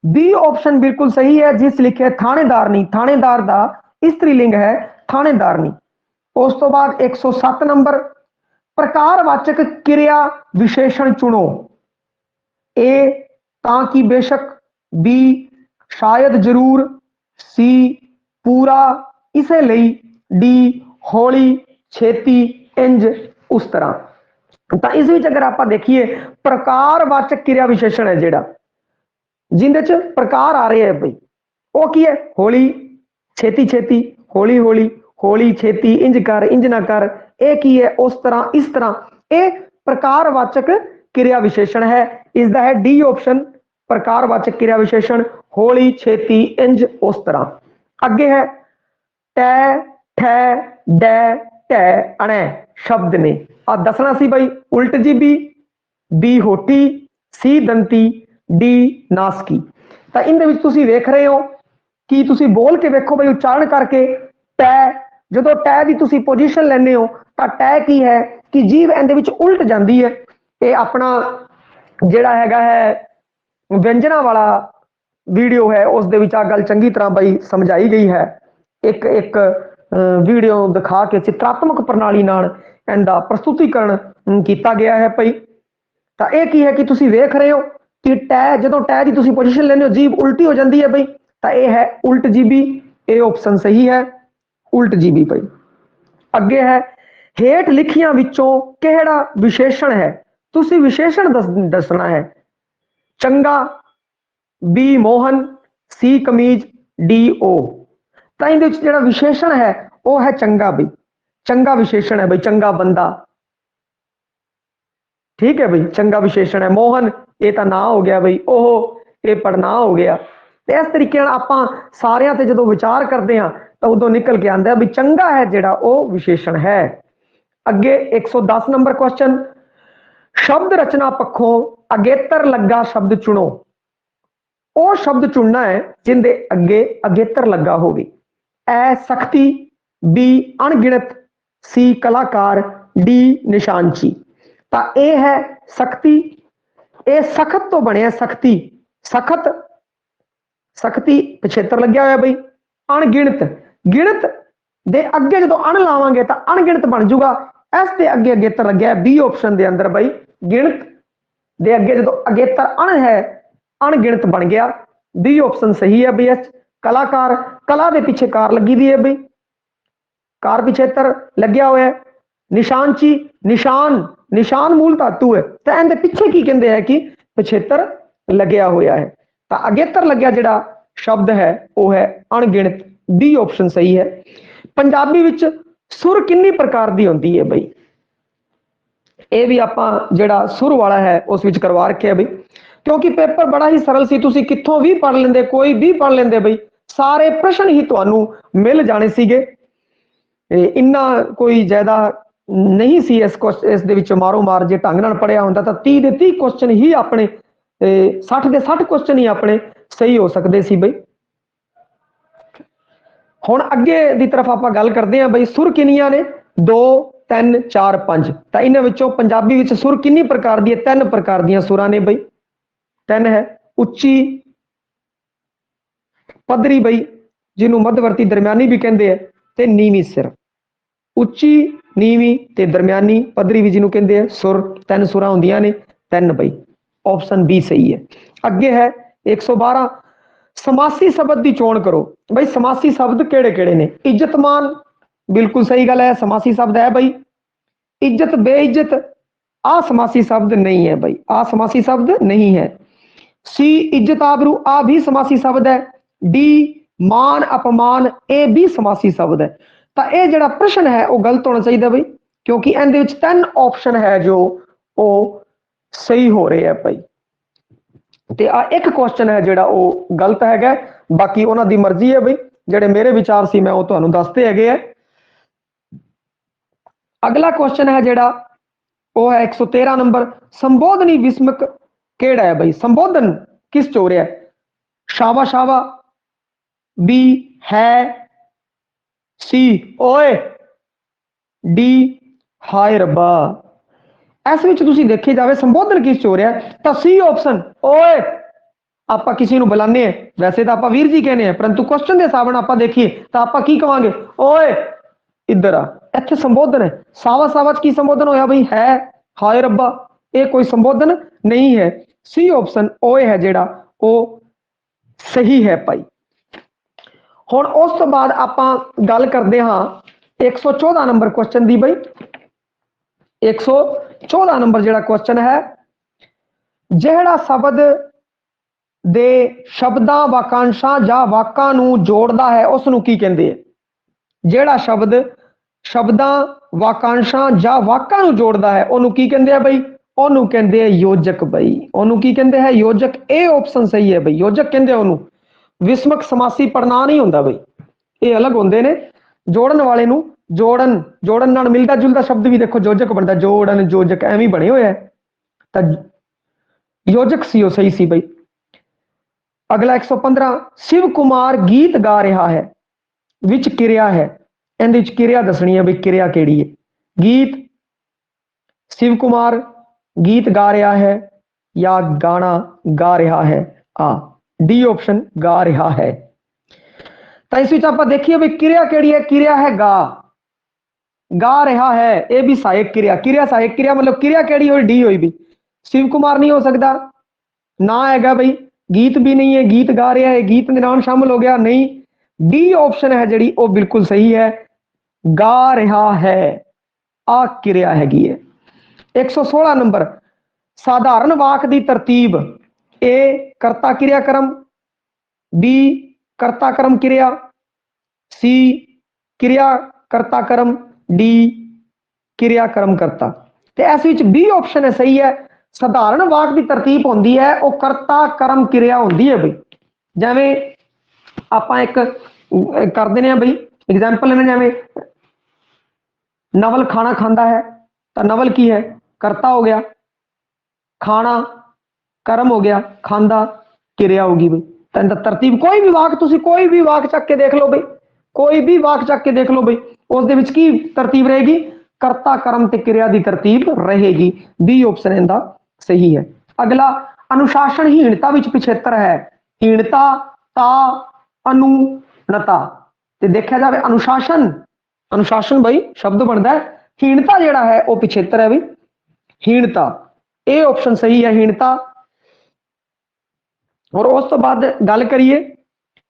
बी ऑप्शन बिल्कुल सही है। जिस लिखे है थानेदारनी, थानेदार दा स्त्रीलिंग है थानेदारनी। उस तो बाद 107 नंबर, प्रकारवाचक क्रिया विशेषण चुनो, ए ताकि बेशक, बी शायद जरूर, सी पूरा इसे लई, डी हौली छेती इंज उस तरह। तो इस विच अगर आप देखिए प्रकारवाचक क्रिया विशेषण है जिहड़ा जिंदे च प्रकार आ रहे हैं बई, वो की है? हौली, छेती छेती, हौली हौली, हौली छेती, इंज कर, इंज ना कर, ए की है? उस तरह, इस तरह। ए प्रकारवाचक क्रिया विशेषण है, इसका है डी ऑप्शन, प्रकारवाचक क्रिया विशेषण हौली छेती इंज उस तरह। अगे है टै ठै डै टै अणै शब्द ने, आ दसना सी बई उल्ट जीबी, बी होठी, सी दंती, डी नासकी। तो इन वेख रहे हो कि तुसी बोल के वेखो बई उच्चारण करके, टै जो टै की पोजीशन लेने हो तो टै की है कि जीव इहदे विच उल्ट जाती है, ये अपना ਜਿਹੜਾ ਹੈਗਾ ਹੈ व्यंजना वाला वीडियो है उस दे विच आ गल चंगी तरह बई समझाई गई है। एक एक वीडियो दिखा के चित्रात्मक प्रणाली नाल इनका प्रस्तुतिकरण किया गया है भाई। तो यह की है कि तुसी वेख रहे हो कि टै जो टै की तुसी पोजीशन लेने हो जीभ उल्टी हो जाती है भाई, तो यह है उल्ट जीबी, ये ऑप्शन सही है उल्ट जीबी भाई। अगे है हेठ लिखियां विचों किहड़ा विशेषण है, तुसी विशेषण दसना है। चंगा, बी मोहन, सी कमीज, डी ओ। तो इहदे विच जिहड़ा विशेषण है वह है चंगा भाई, चंगा विशेषण है भाई, चंगा बंदा, ठीक है भाई, चंगा विशेषण है। मोहन ये तो ना हो गया भाई, ओह ये पढ़ना हो गया। तो इस तरीके आप सारियां ते जो विचार करते हैं तो उदों निकल के आंदा भी चंगा है जिहड़ा वह विशेषण है। अगे 110 नंबर क्वेश्चन, शब्द रचना पक्षों अगेतर लगा शब्द चुनो। ਉਹ शब्द चुनना है जिंदे अगे अगेतर लगा होवे। ए सख्ती, बी अणगिणत, सी कलाकार, डी निशानची। तो ए है सख्ती, ए सख्त तो बने सख्ती, सख्त सख्ती पिछेतर लग्या होया बई। अणगिणत, गिणत दे अगे जो अण लावांगे तो अणगिणत बन जूगा, इस दे अगे अगेतर लग्या बी ऑप्शन दे अंदर बई। गिणत दे अगे जो अगेतर अण है अणगिणत बन गया, बी ऑप्शन सही है बी। कलाकार, कला के पीछे कार लगी दी है बई, कार पिछेतर लग्या हुआ है। निशानची, निशान, निशान मूल धातु है तो इनके पीछे की कहते हैं कि पिछेतर लग्या हुआ है। तो अगेतर लग्या जिहड़ा शब्द है वह है अणगिणत, बी ऑप्शन सही है। पंजाबी विच सुर कितनी प्रकार की होती है बई, ये भी आप जिहड़ा सुर वाला है उस विच करवा रखे बई, क्योंकि पेपर बड़ा ही सरल सी, तुसी कित्थों भी पढ़ लेंदे, कोई भी पढ़ लेंदे बई, सारे प्रश्न ही तुहानू मिल जाने सीगे। इन्ना कोई ज्यादा नहीं सी इस दे विच मारो मार जे ढंग नाल पढ़िया हुंदा तां 30 दे 30 क्वेश्चन ही अपने 60 दे 60 क्वेश्चन ही अपने सही हो सकते सी बई। हुण अगे दी तरफ आपां गल करदे हां बई सुर किन्नियां ने, 2 3 4 5। तां इन्हां विचों पंजाबी विच सुर किन्नी प्रकार दी है, 3 प्रकार दीयां सुरां ने बई। 3 है उच्ची, पदरी बई जिन्हों मध्यवर्ती दरम्यानी भी कहते हैं, ते नीवी सिर। उच्ची, नीवी ते दरम्यानी, पदरी भी जिन्हों कहते हैं सुर, 3 सुरां होंदियां ने, 3 बई, ऑप्शन बी सही है। अगे है 112, समासी शब्द की चोण करो। बई समासी शब्द केड़े केड़े ने, इज्जतमान, बिल्कुल सही गल है, समासी शब्द है बई। इज्जत, बेइज्जत, असमासी शब्द नहीं है बई, असमासी शब्द नहीं है। सी इज्जत आबरू, आ भी समासी शब्द है। डी मान अपमान, ए भी समासी शब्द है। तो यह जो प्रश्न है वह गलत होना चाहिए बई, क्योंकि इहदे विच 3 ऑप्शन है जो वो सही हो रहे हैं भाई। ते आ एक क्वेश्चन है जिहड़ा वो गलत है, बाकी उन्हां दी मर्जी है बई, जिहड़े मेरे विचार सी मैं वो तुहानूं दसते हैगे है। अगला क्वेश्चन है जिहड़ा वो है 113 नंबर, संबोधनी विस्मक केड़ा है बई, संबोधन किस चो रहा है। शावा शावा, बी है, सी ओए, डी हाय रब्बा। इस विच तुसीं देखी जाए संबोधन किस चो रहा है तो सी ऑप्शन ओए। आप किसी को बुलाने हैं, वैसे तो आप वीर जी कहने हैं, परंतु क्वेश्चन के हिसाब नाल आप देखिए तो आप की कहांगे ओए इधर आ, इत्थे संबोधन है। सावा सावा की संबोधन होया बई है, हाय रब्बा ये कोई संबोधन नहीं है। सी ऑप्शन ओए है जिहड़ा वो सही है भाई। हुण उस तो बाद आपां गल करदे हां 114 नंबर क्वेश्चन दी बई। 114 नंबर जिहड़ा क्वेश्चन है, जिहड़ा शब्द दे शब्दां वाकांशां जां वाकां नूं जोड़दा है उसनूं की कहंदे है। जिहड़ा शब्द शब्दां वाकांशां जां वाकां नूं जोड़दा है उहनूं की कहंदे है बई, ਉਹਨੂੰ ਕਹਿੰਦੇ ਆ ਯੋਜਕ ਬਈ। ਉਹਨੂੰ ਕੀ ਕਹਿੰਦੇ ਹੈ ਯੋਜਕ, ਇਹ ਆਪਸ਼ਨ ਸਹੀ ਹੈ ਬਈ, ਯੋਜਕ ਕਹਿੰਦੇ ਉਹਨੂੰ। ਵਿਸਮਕ ਸਮਾਸੀ ਪੜਨਾ ਨਹੀਂ ਹੁੰਦਾ ਬਈ, ਇਹ ਅਲੱਗ ਹੁੰਦੇ ਨੇ। ਜੋੜਨ ਵਾਲੇ ਨੂੰ ਜੋੜਨ, ਜੋੜਨ ਨਾਲ ਮਿਲਦਾ ਜੁਲਦਾ ਸ਼ਬਦ ਵੀ ਦੇਖੋ ਯੋਜਕ ਬਣਦਾ, ਜੋੜਨ ਯੋਜਕ ਐਵੇਂ ਬਣੇ ਹੋਏ ਹੈ, ਤਾਂ ਯੋਜਕ ਸੀ ਉਹ ਸਹੀ ਸੀ ਬਈ। ਅਗਲਾ 115, शिव कुमार गीत गा रहा है विच किरिया है, ਇਹਦੇ ਵਿੱਚ ਕਿਰਿਆ ਦੱਸਣੀ ਹੈ ਬਈ, ਕਿਰਿਆ ਕਿਹੜੀ ਹੈ। गीत, शिव कुमार गीत गा रहा है, या गाना गा रहा है? आ डी ऑप्शन गा रहा है। तो इस विच आपां देखिए भी क्रिया केड़ी है, क्रिया है गा, गा रहा है ये भी सहायक क्रिया, क्रिया सहायक क्रिया मतलब क्रिया केड़ी हुई? डी हुई भी। शिव कुमार नहीं हो सकता, ना हैगा भाई, गीत भी नहीं है, गीत गा रहा है, गीत में नाम शामिल हो गया नहीं। डी ऑप्शन है जी वो बिल्कुल सही है, गा रहा है आ क्रिया हैगी है। 116 नंबर, साधारण वाक की तरतीब ए कर्ता क्रिया क्रम, बी कर्ता क्रम क्रिया, सी क्रिया कर्ता क्रम, डी क्रिया क्रम करता। तो इस विच बी ऑप्शन है सही है, साधारण वाक की तरतीब होंदी है वो कर्ता कर्म क्रिया होंदी है भाई। जिवें आपां एक कर देने भाई एग्जाम्पल लेने, जिवें नवल खाना खाता है तो नवल की है? कर्ता हो गया, खाना कर्म हो गया, खांदा क्रिया होगी भाई। तो तरतीब कोई भी वाक, तुसी कोई भी वाक चक के देख लो भाई, कोई भी वाक चक के देख लो भाई, उस दे विच की तरतीब रहेगी? कर्ता कर्म ते क्रिया की तरतीब रहेगी। बी ऑप्शन इनका सही है। अगला, अनुशासनहीनता विच पिछेतर है, हीनता ता अनुनता। ते देखा जाए अनुशासन, अनुशासन भाई शब्द बनता है, हीनता जेड़ा है वो पिछेतर है भाई, हीनता ए ऑप्शन सही है, हीनता। और उस तो बाद गल करिए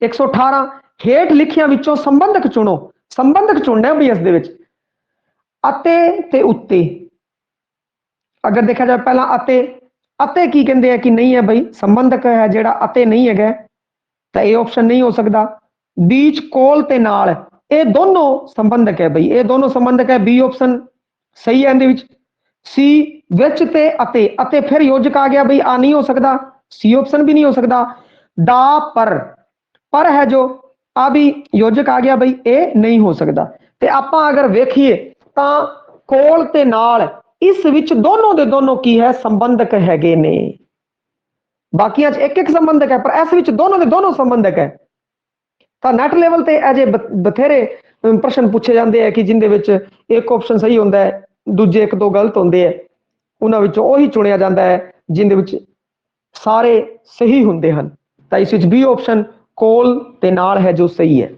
118, हेठ लिखिया विचों संबंधक चुनो, संबंधक चुनना भाई इस दे विच अते ते उत्ते। अगर देखा जाए पहला अते, अते की कहते हैं कि नहीं है भाई, संबंधक है जेड़ा अते नहीं है तो ये ऑप्शन नहीं हो सकता। बीच कोल ते नाल ये दोनों संबंधक है भाई, ये दोनों संबंधक है, बी ऑप्शन सही है। इहदे सी विच ते अते फिर योजक आ गया भाई, आ नहीं हो सकता, सी ऑप्शन भी नहीं हो सकता। डा पर है जो आ भी योजक आ गया भाई, ये नहीं हो सकता। ते आपां अगर वेखिए तां कोल ते नाल इस विच दोनों दे दोनों की है? संबंधक हैगे ने। बाकियां एक एक संबंधक है पर इस विच दोनों दे दोनों संबंधक है। तो नैट लेवल ते अजे बथेरे प्रश्न पूछे जाते हैं कि जिंदे विच एक ऑप्शन सही होंदा है, दूजे एक दो गलत होंदे हैं, उन्हां विचों ओही चुनिया जाता है जिंदे विच सारे सही होंदे हन। तो इस विच बी ऑप्शन कोल ते नाल है जो सही है।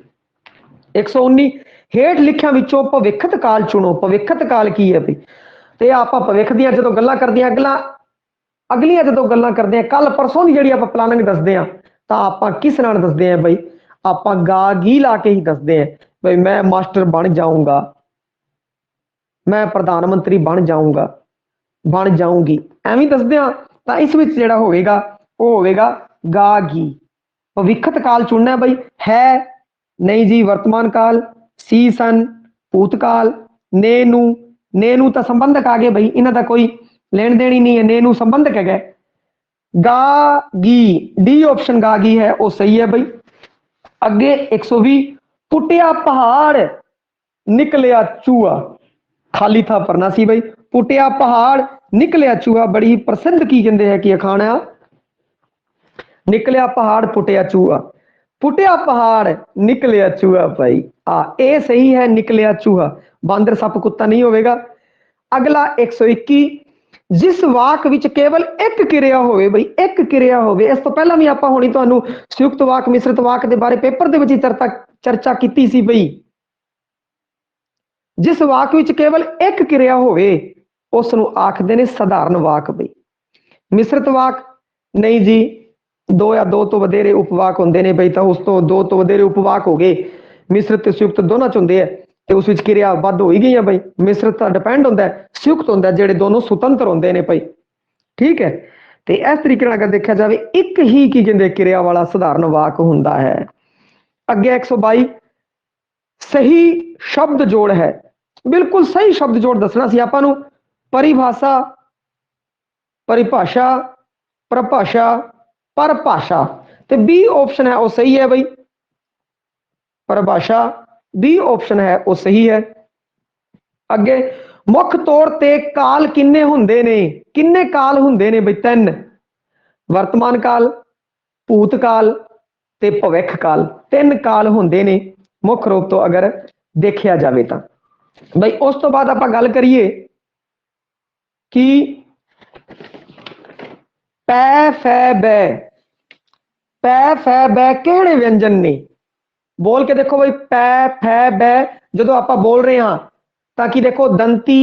119, हेठ लिखिया विचों भविखत काल चुनो, भविखत काल की है भाई? तो आपां भविख दियां जदों गल्लां करदे हां, अगलियां जदों गल्लां करदे हां, कल परसों दी जिहड़ी आपां प्लानिंग दसदे हां तां आपां किस नाल दसदे हां भाई? आपां गा गी ला के ही दसदे हैं भाई, मैं मास्टर बन जाऊंगा, मैं प्रधानमंत्री बन जाऊंगा, बन जाऊंगी, एवं दसदे हां। तां इस विच जिहड़ा होवेगा वो होवेगा गा गी। भविखत काल चुनना है भाई, है नहीं जी वर्तमान काल, सी सन भूतकाल, नेनू, नेनू तो संबंधक आ गए भाई, इन्हां दा कोई लेन देन ही नहीं है, नेनू संबंधक है। गागी डी ऑप्शन गागी है वो सही है भाई। अगे 120, पुटिया पहाड़ निकलिया चूहा, खाली था पढ़ना सी भाई। पुटिया पहाड़ निकलिया चूहा बड़ी ही प्रसिद्ध की कहते हैं कि खाना, निकलिया पहाड़ पुटिया चूहा, पुटिया पहाड़ निकलिया चूहा भाई, आ ए सही है, निकलिया चूहा, बांदर सप कुत्ता नहीं होगा। अगला 121, जिस वाक विच केवल एक क्रिया होवे भाई, एक क्रिया होवे। इस तो पहला भी आपां होनी तुहानू संयुक्त वाक मिश्रित वाक के बारे पेपर दे विच ही चर्चा की सी भाई। जिस वाक विच केवल एक क्रिया होवे उसनू आखदे ने साधारण वाक भाई। मिश्रित वाक नहीं जी, दो या दो तो वधेरे उपवाक होंदे ने भाई, तो उस तो दो तो वधेरे उपवाक हो गए, मिश्रित ते संयुक्त दोनों च हुंदे हैं ते उस विच क्रिया वध हो ही गई है भाई। मिश्रित का डिपेंड होंदा है, संयुक्त होंदा है जेडे दोनों सुतंत्र होंदे ने भाई, ठीक है। ते इस तरीके नाल अगर देखा जाए एक ही की कहंदे क्रिया वाला साधारण वाक हुंदा है। अगे 122, सही शब्द जोड़ है, बिल्कुल सही शब्द जोड़ दसना सी आपां नू। परिभाषा, परिभाषा, प्रभाषा, परभाषा, ते बी ऑप्शन है वो सही है भाई, परिभाषा बी ऑप्शन है वो सही है। अगे मुख तौर ते काल किन्ने हुंदे ने, किन्ने काल हुंदे ने भाई? 3, वर्तमान काल, भूतकाल ते भविख काल, 3 काल हुंदे ने मुख रूप तो अगर देखा जाए तो भाई। उस तो बाद आप गल करिए कि पै फै बै, पै फै बै किहड़े व्यंजन ने? बोल के देखो भाई, पै फै बै जो आप बोल रहे हैं ताकि देखो दंती,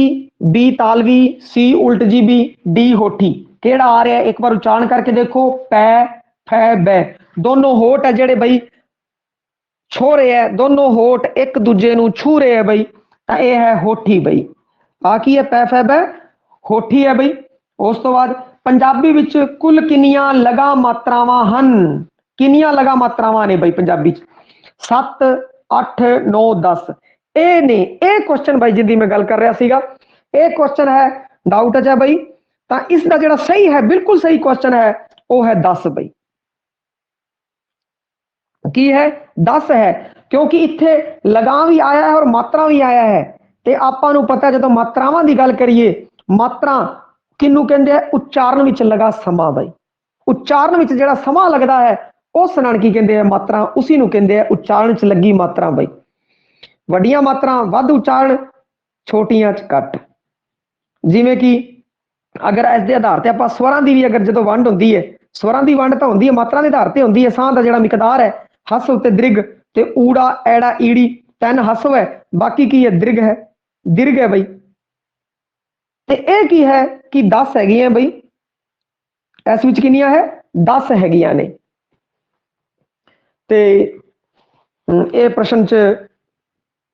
बी तालवी, सी उल्ट जी बी, डी होठी, केड़ा आ रहा है एक बार उच्चारण करके देखो। पै फै बै दोनों होठ है जेड़े बई छो रहे है, दोनों होठ एक दूजे ਨੂੰ छू रहे है बई, ਤਾਂ ਇਹ है होठी बई। ਆ ਕੀ है पै फै बै? होठी है बई। ਉਸ ਤੋਂ ਬਾਅਦ ਪੰਜਾਬੀ ਵਿੱਚ ਕੁੱਲ ਕਿੰਨੀਆਂ ਲਗਾ ਮਾਤਰਾਵਾਂ ਹਨ? ਕਿੰਨੀਆਂ ਲਗਾ ਮਾਤਰਾਵਾਂ ਨੇ ਬਈ ਪੰਜਾਬੀ ਚ? 7 8 9 10 ਇਹ ਨੇ। ਇਹ ਕੁਐਸਚਨ ਬਾਈ ਜਿੰਦੀ ਮੈਂ ਗੱਲ ਕਰ ਰਿਹਾ ਸੀਗਾ, ਇਹ ਕੁਐਸਚਨ ਹੈ ਡਾਊਟ ਹੈ ਬਈ, ਤਾਂ ਇਸ ਦਾ ਜਿਹੜਾ ਸਹੀ ਹੈ, ਬਿਲਕੁਲ ਸਹੀ ਕੁਐਸਚਨ ਹੈ, ਉਹ ਹੈ 10 ਬਈ। की है? 10 है, क्योंकि इत्थे लगा भी आया है और मात्रा भी आया है। ते आपां नूं पता जो मात्रावां दी गल करिए, मात्रा किनू कहंदे आ? उच्चारण विच लगा समा बई। उच्चारण विच जिहड़ा समा लगदा है उस नाल की कहंदे आ? मात्रा। उसी नूं कहंदे आ उच्चारण च लगी मात्रा बई। वड्डियां मात्रा वध उच्चारण, छोटियां च घट। जिवें कि अगर इस दे आधार ते आपां स्वरां दी भी अगर जदों वंड हुंदी है, स्वरां दी वंड तां हुंदी है मात्रा दे आधार ते हुंदी है। साह दा जिहड़ा मिकदार है, हस उत्ते दृग ते ऊड़ा ऐड़ा ईड़ी, 3 हसव है, बाकी की है दृग है, दीर्घ है बई। ते ये की है कि 10 हैगियां बई, इस विच कितनियां है? 10 हैगियां ने। ते ये प्रश्न च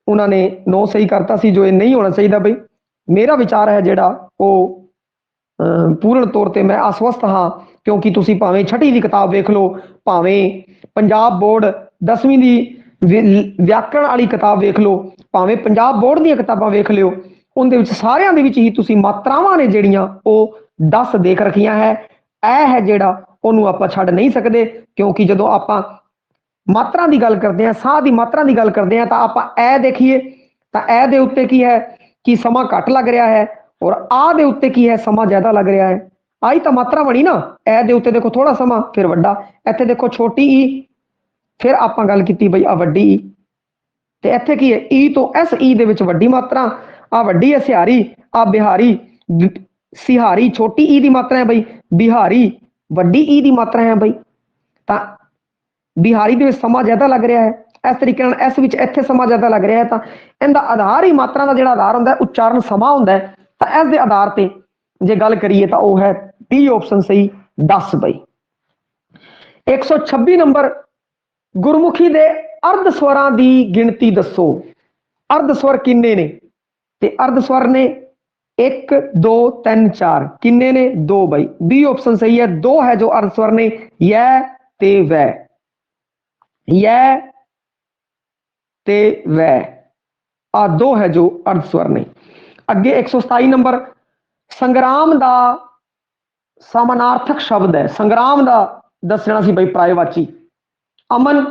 उन्होंने 9 सही करता सी, जो ये नहीं होना चाहिए बई। मेरा विचार है जिहड़ा वो पूर्ण तौर पर मैं आश्वस्त हाँ, क्योंकि तुसी भावें छठी की किताब वेख लो, भावें पंजाब बोर्ड 10वीं की व्याकरण वाली किताब वेख लो, भावें पंजाब बोर्ड दी किताबां वेख लियो, उनदे विच सारियां दे विच ही तुसी मात्रावां ने जिहड़ियां वो 10 देख रखियां है। ऐ है जिहड़ा ओनू आपां छड्ड नहीं सकदे, क्योंकि जदों आपां मात्रा की गल करते हैं, साह की मात्रा की गल करते हैं, तो आप ऐ देखिए, तो ऐ दे उत्ते की है कि समा घट लग रहा है, और आ दे उत्ते की है समा ज्यादा लग रहा है। आई तो मात्रा बनी ना। ऐ दे उत्ते देखो थोड़ा समा, फिर वड्डा, इत्थे देखो छोटी ई, फिर आप गल की बई आ वड्डी ई, ते इत्थे की है ई तो एस ई दे विच वड्डी मात्रा, आ वड्डी है सिहारी, आ बिहारी। सिहारी छोटी ई दी मात्रा है बई, बिहारी वड्डी ई दी मात्रा है बई, तां बिहारी दे विच समा ज्यादा लग रहा है। इस तरीके नाल इस विच इत्थे समा ज्यादा लग रहा है, तां इहदा आधार ही मात्रा का जिहड़ा आधार हुंदा है उच्चारण समा हुंदा है। तां इस दे आधार ते जे गल करिए तां ओह है डी ऑप्शन सही 10 बई। 126 नंबर, गुरमुखी दे अर्ध स्वरां दी गिनती दसो। अर्ध स्वर किन्ने ने? ते अर्ध स्वर ने 1 2 3 4, किन्ने ने? 2 बई। बी ऑप्शन सही है, 2 है जो अर्ध स्वर ने, य ते वै, य ते वै, आ 2 है जो अर्ध स्वर ने। अगे 127 नंबर, संग्राम दा समानार्थक शब्द है। संग्राम दा दसना सी बई प्रायवाची। अमन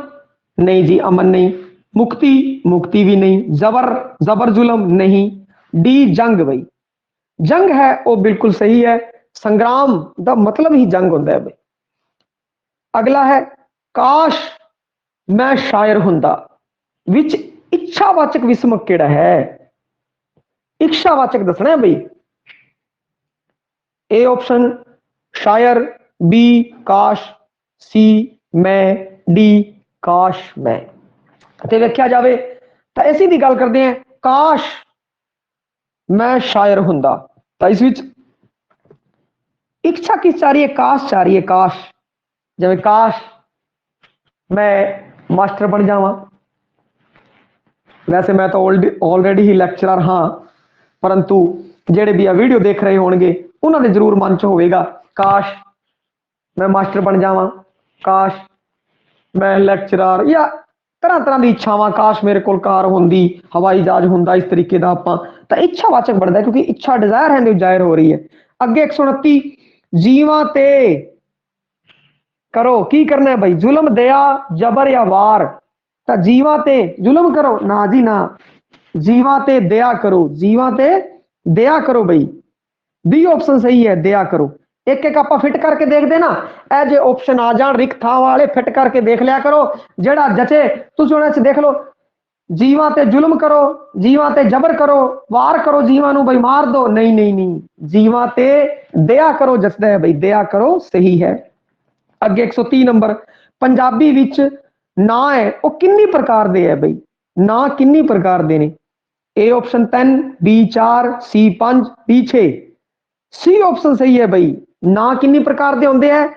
नहीं जी, अमन नहीं। मुक्ति, मुक्ति भी नहीं। जबर, जबर जुलम नहीं। डी जंग बई। जंग है वो बिल्कुल सही है, संग्राम दा मतलब ही जंग होता है बई। अगला है, काश मैं शायर हुंदा, विच इच्छावाचक विस्मक केड़ा है? इच्छावाचक दसना है बई। ए ऑप्शन शायर, बी काश, सी मैं, डी काश मैं। ते वेख्या जावे तो इसी की गल करते हैं, काश मैं शायर हुंदा, तो इस विच इच्छा किस चाह रही है? काश चाह रही है। काश, जिवें काश मैं मास्टर बन जावां। वैसे मैं तो ऑलरेडी ही लैक्चरर हाँ, परंतु जेडे भी आ वीडियो देख रहे होंगे उन्होंने जरूर मन च होगा, काश मैं मास्टर बन जावां, काश मैं लैक्चरर, या तरह तरह की इच्छावां, काश मेरे कोल कार होंदी, हवाई जहाज होंदा, इस तरीके का आपां तो इच्छावाचक बनता है, क्योंकि इच्छा डिजायर है जाहिर हो रही है। अगे 129, जीवां ते करो, की करना है भाई? जुल्म, दया, जबर या वार? तो जीवां ते जुल्म करो ना जी ना, जीवां ते दया करो, जीवां ते दया करो बई। बी ऑप्शन सही है, दया करो। एक एक आप फिट करके देख देना, ए जे ऑप्शन आ जान रिक्त थां वाले फिट करके देख लिया करो, जेड़ा जचे तुसीं उहदे च देख लो। जीवां ते जुल्म करो, जीवां ते जबर करो, वार करो जीवां नूं बई मार दो, नहीं नहीं नहीं, जीवां ते दया करो जसदा है बई, दया करो सही है। अगे 130 नंबर, पंजाबी विच ना है वो किन्नी प्रकार दे है बई, ना किन्नी प्रकार दे ने? A option 3, B 4, C 5, D 6। C option सही है बई, ना किन्नी प्रकार दे होंदे है?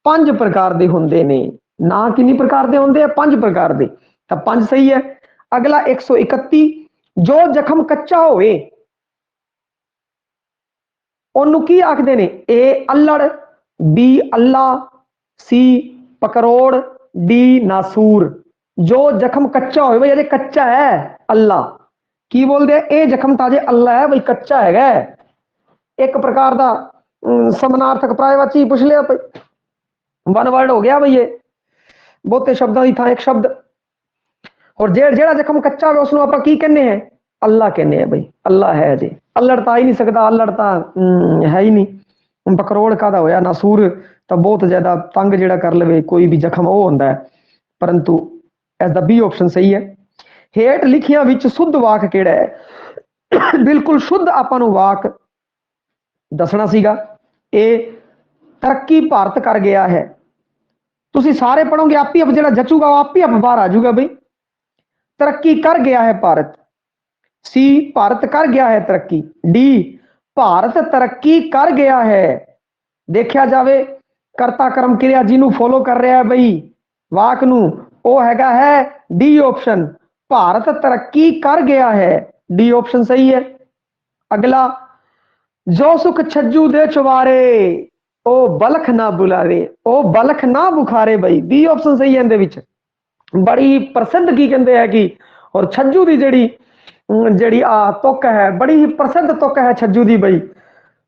5 प्रकार दे होंदे ने। ना किन्नी प्रकार दे होंदे है? 5 प्रकार दे, तो 5 सही है। अगला 131, जो जख्म कच्चा होवे ओनू की आखदे ने? ए अल्लड़, बी अल्लाह, सी पकरोड़, डी नासूर। जो जख्म कच्चा होवे भाई, अजे कच्चा है अल्लाह की बोलते हैं? ए जख्म ताजे अल्लाह है भाई, कच्चा है। एक प्रकार का समानार्थक प्रायवाची पूछ लिया, वन वर्ड हो गया भाई, ये बहुते शब्दों की था एक शब्द। और जेड़ा जख्म कच्चा हो उसको आप की कहने हैं? अल्लाह कहने हैं भाई, अल्लाह है जी। अल्लड़ तो आ ही नहीं सकता, अल्लड़ तो है ही नहीं। बकरोड़ का होया, नासूर तो बहुत ज्यादा तंग जेड़ा कर लवे कोई भी जख्म वो होंदा है, परंतु एज द बी ऑप्शन सही है। हेठ लिखियां विच शुद्ध वाक केड़ा है? बिल्कुल शुद्ध आपां नूं वाक दसना सीगा। ए तरक्की भारत कर गया है, तुसी सारे पढ़ोगे आप ही, अब जेड़ा जचूगा वो आप ही अब बाहर आ जाऊगा भाई। तरक्की कर गया है भारत, सी भारत कर गया है तरक्की, डी भारत तरक्की कर गया है। देखा जाए करता कर्म क्रिया जिन्हों फॉलो कर रहा है भाई वाक नू, वो हैगा है डी ऑप्शन, भारत तरक्की कर गया है, डी ऑप्शन सही है। अगला, जो सुख छज्जू दे चुबारे ओ बलख ना बुलारे, ओ बलख ना बुखारे भाई, बी ऑप्शन सही है। इहदे विच बड़ी प्रसिद्ध की कहते हैं कि, और छज्जू की जड़ी जड़ी आ तुक है, बड़ी ही प्रसिद्ध तुक है छज्जू की बई,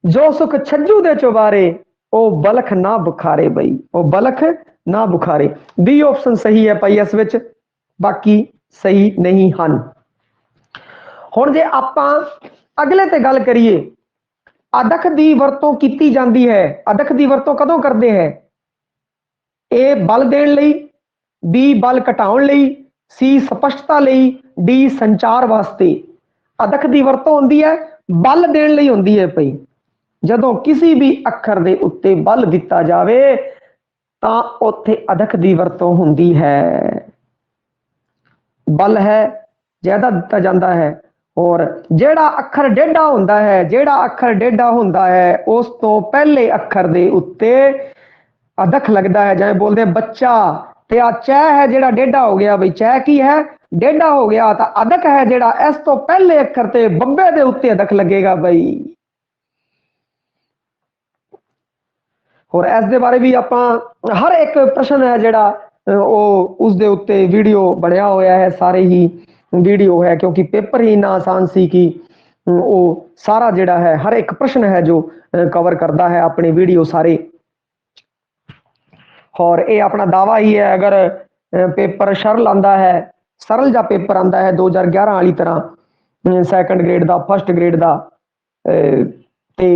जो सुख छज्जू दे चुबारे ओ बलख ना बुखारे बई, ओ बलख ना बुखारे। बी ऑप्शन सही है भाई इस विच, बाकी सही नहीं हन। हुण जे आपां अगले ते गल करिए, अदख की वरतों की जाती है, अदख की वरतों कदों करते हैं? ए बल देण लई, बी बल घटाउण लई, सी स्पष्टता लई, डी संचार वास्ते। अदख की वरतों होंदी है बल देण लई होंदी है भाई, जदों किसी भी अखर दे उत्ते बल दिता जावे तां उत्थे अदख की वरतों होंदी है। बल है ज्यादा दिता जाता है, और जेड़ा अखर डेढ़ा होंदा है, जेड़ा अखर डेढ़ा होंदा है उस तो पहले अखर दे उत्ते अदख लगता है। जिवें बोलते बच्चा, ते आ चै है जेड़ा डेढ़ा हो गया भाई, चै की है? डेढ़ा हो गया, तो अदक है जेड़ा इस तो पहले अखर ते बब्बे दे उत्ते अदक लगेगा भाई। और इस दे बारे भी आपां हर एक प्रश्न है जेड़ा उस दे उत्ते वीडियो बनया होया है, सारे ही वीडियो है, क्योंकि पेपर ही इन्ना आसान सी कि वो सारा जेड़ा है हर एक प्रश्न है जो कवर करता है अपने वीडियो सारे। और ये अपना दावा ही है, अगर पेपर सरल आंदा है, सरल जा पेपर आंदा है 2011 वाली तरह सैकंड ग्रेड का, फर्स्ट ग्रेड का, ते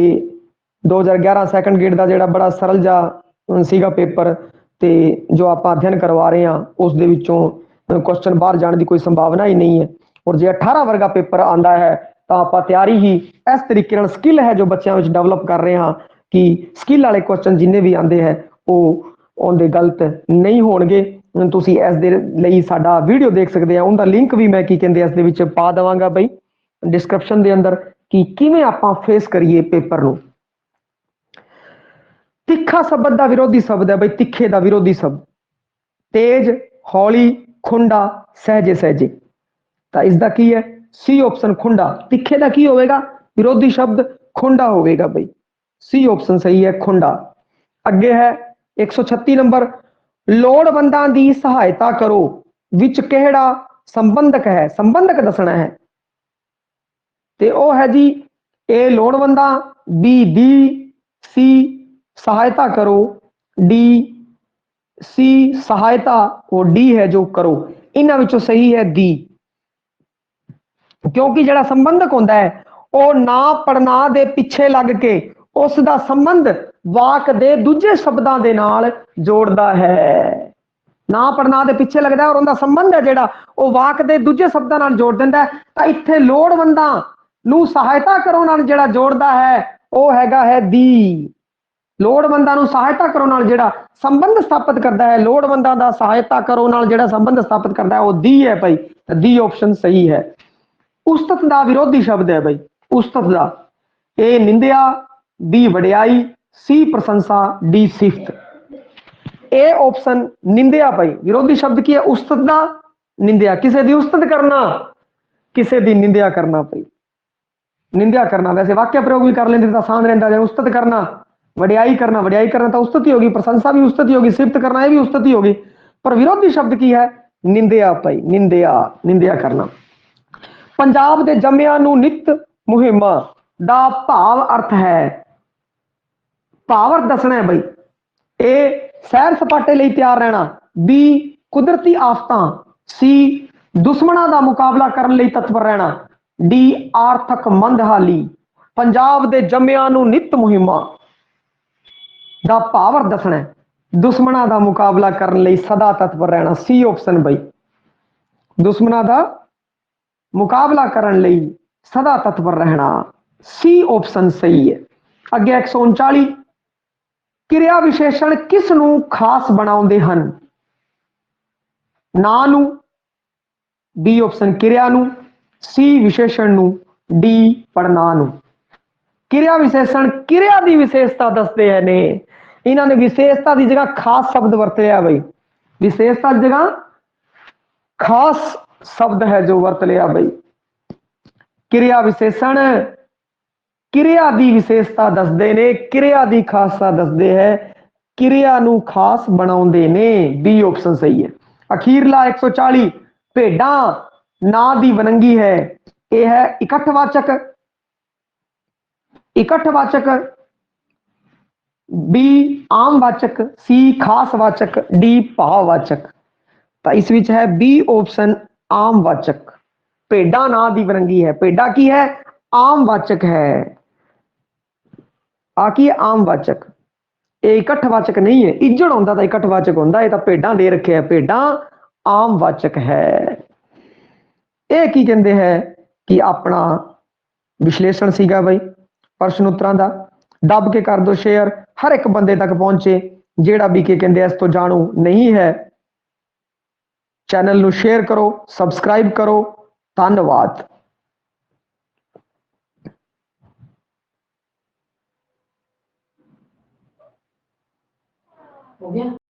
2011 सैकंड ग्रेड का जोड़ा बड़ा सरल जा सीगा पेपर, ते जो आप अध्ययन करवा रहे हैं उस दे विचों क्वेश्चन बाहर जाने की कोई संभावना ही नहीं है। और जो 18 वर्गा पेपर आंदा है तो आप तैयारी ही इस तरीके नाल स्किल है जो बच्चों में डेवलप कर रहे हैं कि स्किल वाले क्वेश्चन जिन्ने भी आते हैं वो आउंदे गलत नहीं होणगे। तुसीं इस दे लई साडा वीडियो देख सकते हैं, उनका लिंक भी मैं की कहंदे इस दे विच पा देवांगा बई डिस्क्रिप्शन दे अंदर, कि किवें आपां फेस करिए पेपर नूं। तिखा शब्द का विरोधी शब्द है बई, तिखे का विरोधी शब्द तेज, हौली, खुंडा, सहजे सहजे। तो इसका की है? C option खुंडा। तिखे का की होगा? विरोधी शब्द खुंडा होगा बई, सी ऑप्शन सही है खुंडा। अगे है 136 नंबर, लोड़वंदां दी सहायता करो विच केड़ा संबंधक है? संबंधक दसना है, ते ओ है जी ए लोड़वंदा, बी दी, सी सहायता करो, डी सी सहायता, और डी है जो करो। इन्हां विचों सही है दी, क्योंकि जड़ा संबंधक होंदा है वो ना पढ़ना दे पिछे लग के उसका संबंध वाक दे दूजे शब्दां दे नाल जोड़दा है। ਨਾ ਪੜਨਾ ਦੇ ਪਿੱਛੇ ਲੱਗਦਾ ਔਰ ਉਹਦਾ ਸੰਬੰਧ ਹੈ ਜਿਹੜਾ ਉਹ ਵਾਕ ਦੇ ਦੂਜੇ ਸ਼ਬਦਾਂ ਨਾਲ ਜੋੜ ਦਿੰਦਾ ਤਾਂ ਇੱਥੇ ਲੋੜਵੰਦਾਂ ਨੂੰ ਸਹਾਇਤਾ ਕਰੋ ਨਾਲ ਜਿਹੜਾ ਜੋੜਦਾ ਹੈ ਉਹ ਹੈਗਾ ਹੈ ਦੀ। ਲੋੜਵੰਦਾਂ ਨੂੰ ਸਹਾਇਤਾ ਕਰੋ ਨਾਲ ਜਿਹੜਾ ਸੰਬੰਧ ਸਥਾਪਿਤ ਕਰਦਾ ਹੈ, ਲੋੜਵੰਦਾਂ ਦਾ ਸਹਾਇਤਾ ਕਰੋ ਨਾਲ ਜਿਹੜਾ ਸੰਬੰਧ ਸਥਾਪਿਤ ਕਰਦਾ ਹੈ ਉਹ ਦੀ ਹੈ ਭਾਈ। ਦੀ ਆਪਸ਼ਨ ਸਹੀ ਹੈ। ਉਸਤਤ ਦਾ ਵਿਰੋਧੀ ਸ਼ਬਦ ਹੈ ਭਾਈ। ਉਸਤਤ ਦਾ ए निंदिया, बी वडियाई, सी प्रशंसा, डी सिफत। ए ऑप्शन निंदिया भाई। विरोधी शब्द की है उस्तत दा निंदिया। किसे दी उस्तत करना, किसे दी निंदिया करना भाई। निंदिया करना वैसे वाक्य प्रयोग भी कर लेंगे तो आसान रहता है। उस्तत करना, वडियाई करना, वडियाई करना तो उस्तत ही होगी, प्रशंसा भी उस्तत ही होगी, सिफत करना ये भी उस्तत ही होगी। पर विरोधी शब्द की है निंदिया भाई। निंदिया, निंदिया करना। पंजाब दे जम्मिया नूं नित मुहिमा ਦਾ ਭਾਵ ਅਰਥ ਹੈ। ਭਾਵ ਅਰਥ ਦੱਸਣਾ ਹੈ ਬਈ। ਏ ਸੈਰ ਸਪਾਟੇ ਲਈ ਤਿਆਰ ਰਹਿਣਾ, ਬੀ ਕੁਦਰਤੀ ਆਫਤਾਂ, ਸੀ ਦੁਸ਼ਮਣਾਂ ਦਾ ਮੁਕਾਬਲਾ ਕਰਨ ਲਈ ਤਤਪਰ ਰਹਿਣਾ, ਡੀ ਆਰਥਿਕ ਮੰਦਹਾਲੀ। ਪੰਜਾਬ ਦੇ ਜੰਮਿਆਂ ਨੂੰ ਨਿਤ ਮੁਹਿੰਮਾਂ ਦਾ ਭਾਵ ਅਰਥ ਦੱਸਣਾ ਹੈ, ਦੁਸ਼ਮਣਾਂ ਦਾ ਮੁਕਾਬਲਾ ਕਰਨ ਲਈ ਸਦਾ ਤਤਪਰ ਰਹਿਣਾ। ਸੀ ਆਪਸ਼ਨ ਬਈ। ਦੁਸ਼ਮਣਾਂ ਦਾ ਮੁਕਾਬਲਾ ਕਰਨ ਲਈ ਸਦਾ ਤਤਪਰ ਰਹਿਣਾ। सी ऑप्शन सही है। अगे 139 क्रिया विशेषण किस नू खास बनाउंदे हन? ना नू, बी ऑप्शन क्रिया नू, सी विशेषण नू, डी पढ़ना नू। क्रिया विशेषण क्रिया दी विशेषता दसते हैं ने। इन्होंने विशेषता की जगह खास शब्द वरत लिया भाई। विशेषता की जगह खास शब्द है जो वरत लिया भाई। क्रिया विशेषण क्रिया की विशेषता दसते ने, क्रिया की खासता दसते है, क्रिया नू खास बनाउंदे ने। बी ऑप्शन सही है। अखीरला 140 भेडा ना दी वनंगी है। यह है इकट्ठवाचक, इकट्ठवाचक, बी आमवाचक, सी खासवाचक, डी भाववाचक। तो इस विच है बी ऑप्शन आमवाचक। भेडा ना दी वनंगी है। भेडा की है? आमवाचक है। आकी आमवाचक, ये इकट्ठवाचक नहीं है। इज्जड़ होंदा तो इकट्ठवाचक होंदा, ये तो भेडा दे रखे है, भेडा आमवाचक है। ये की कहते हैं कि अपना विश्लेषण सीगा भाई प्रश्न उत्तरां दा। दब के कर दो शेयर, हर एक बंदे तक पहुंचे जेड़ा भी के कहते इस तो जाणू नहीं है। चैनल नू शेयर करो, सबसक्राइब करो। धन्यवाद। हो गया।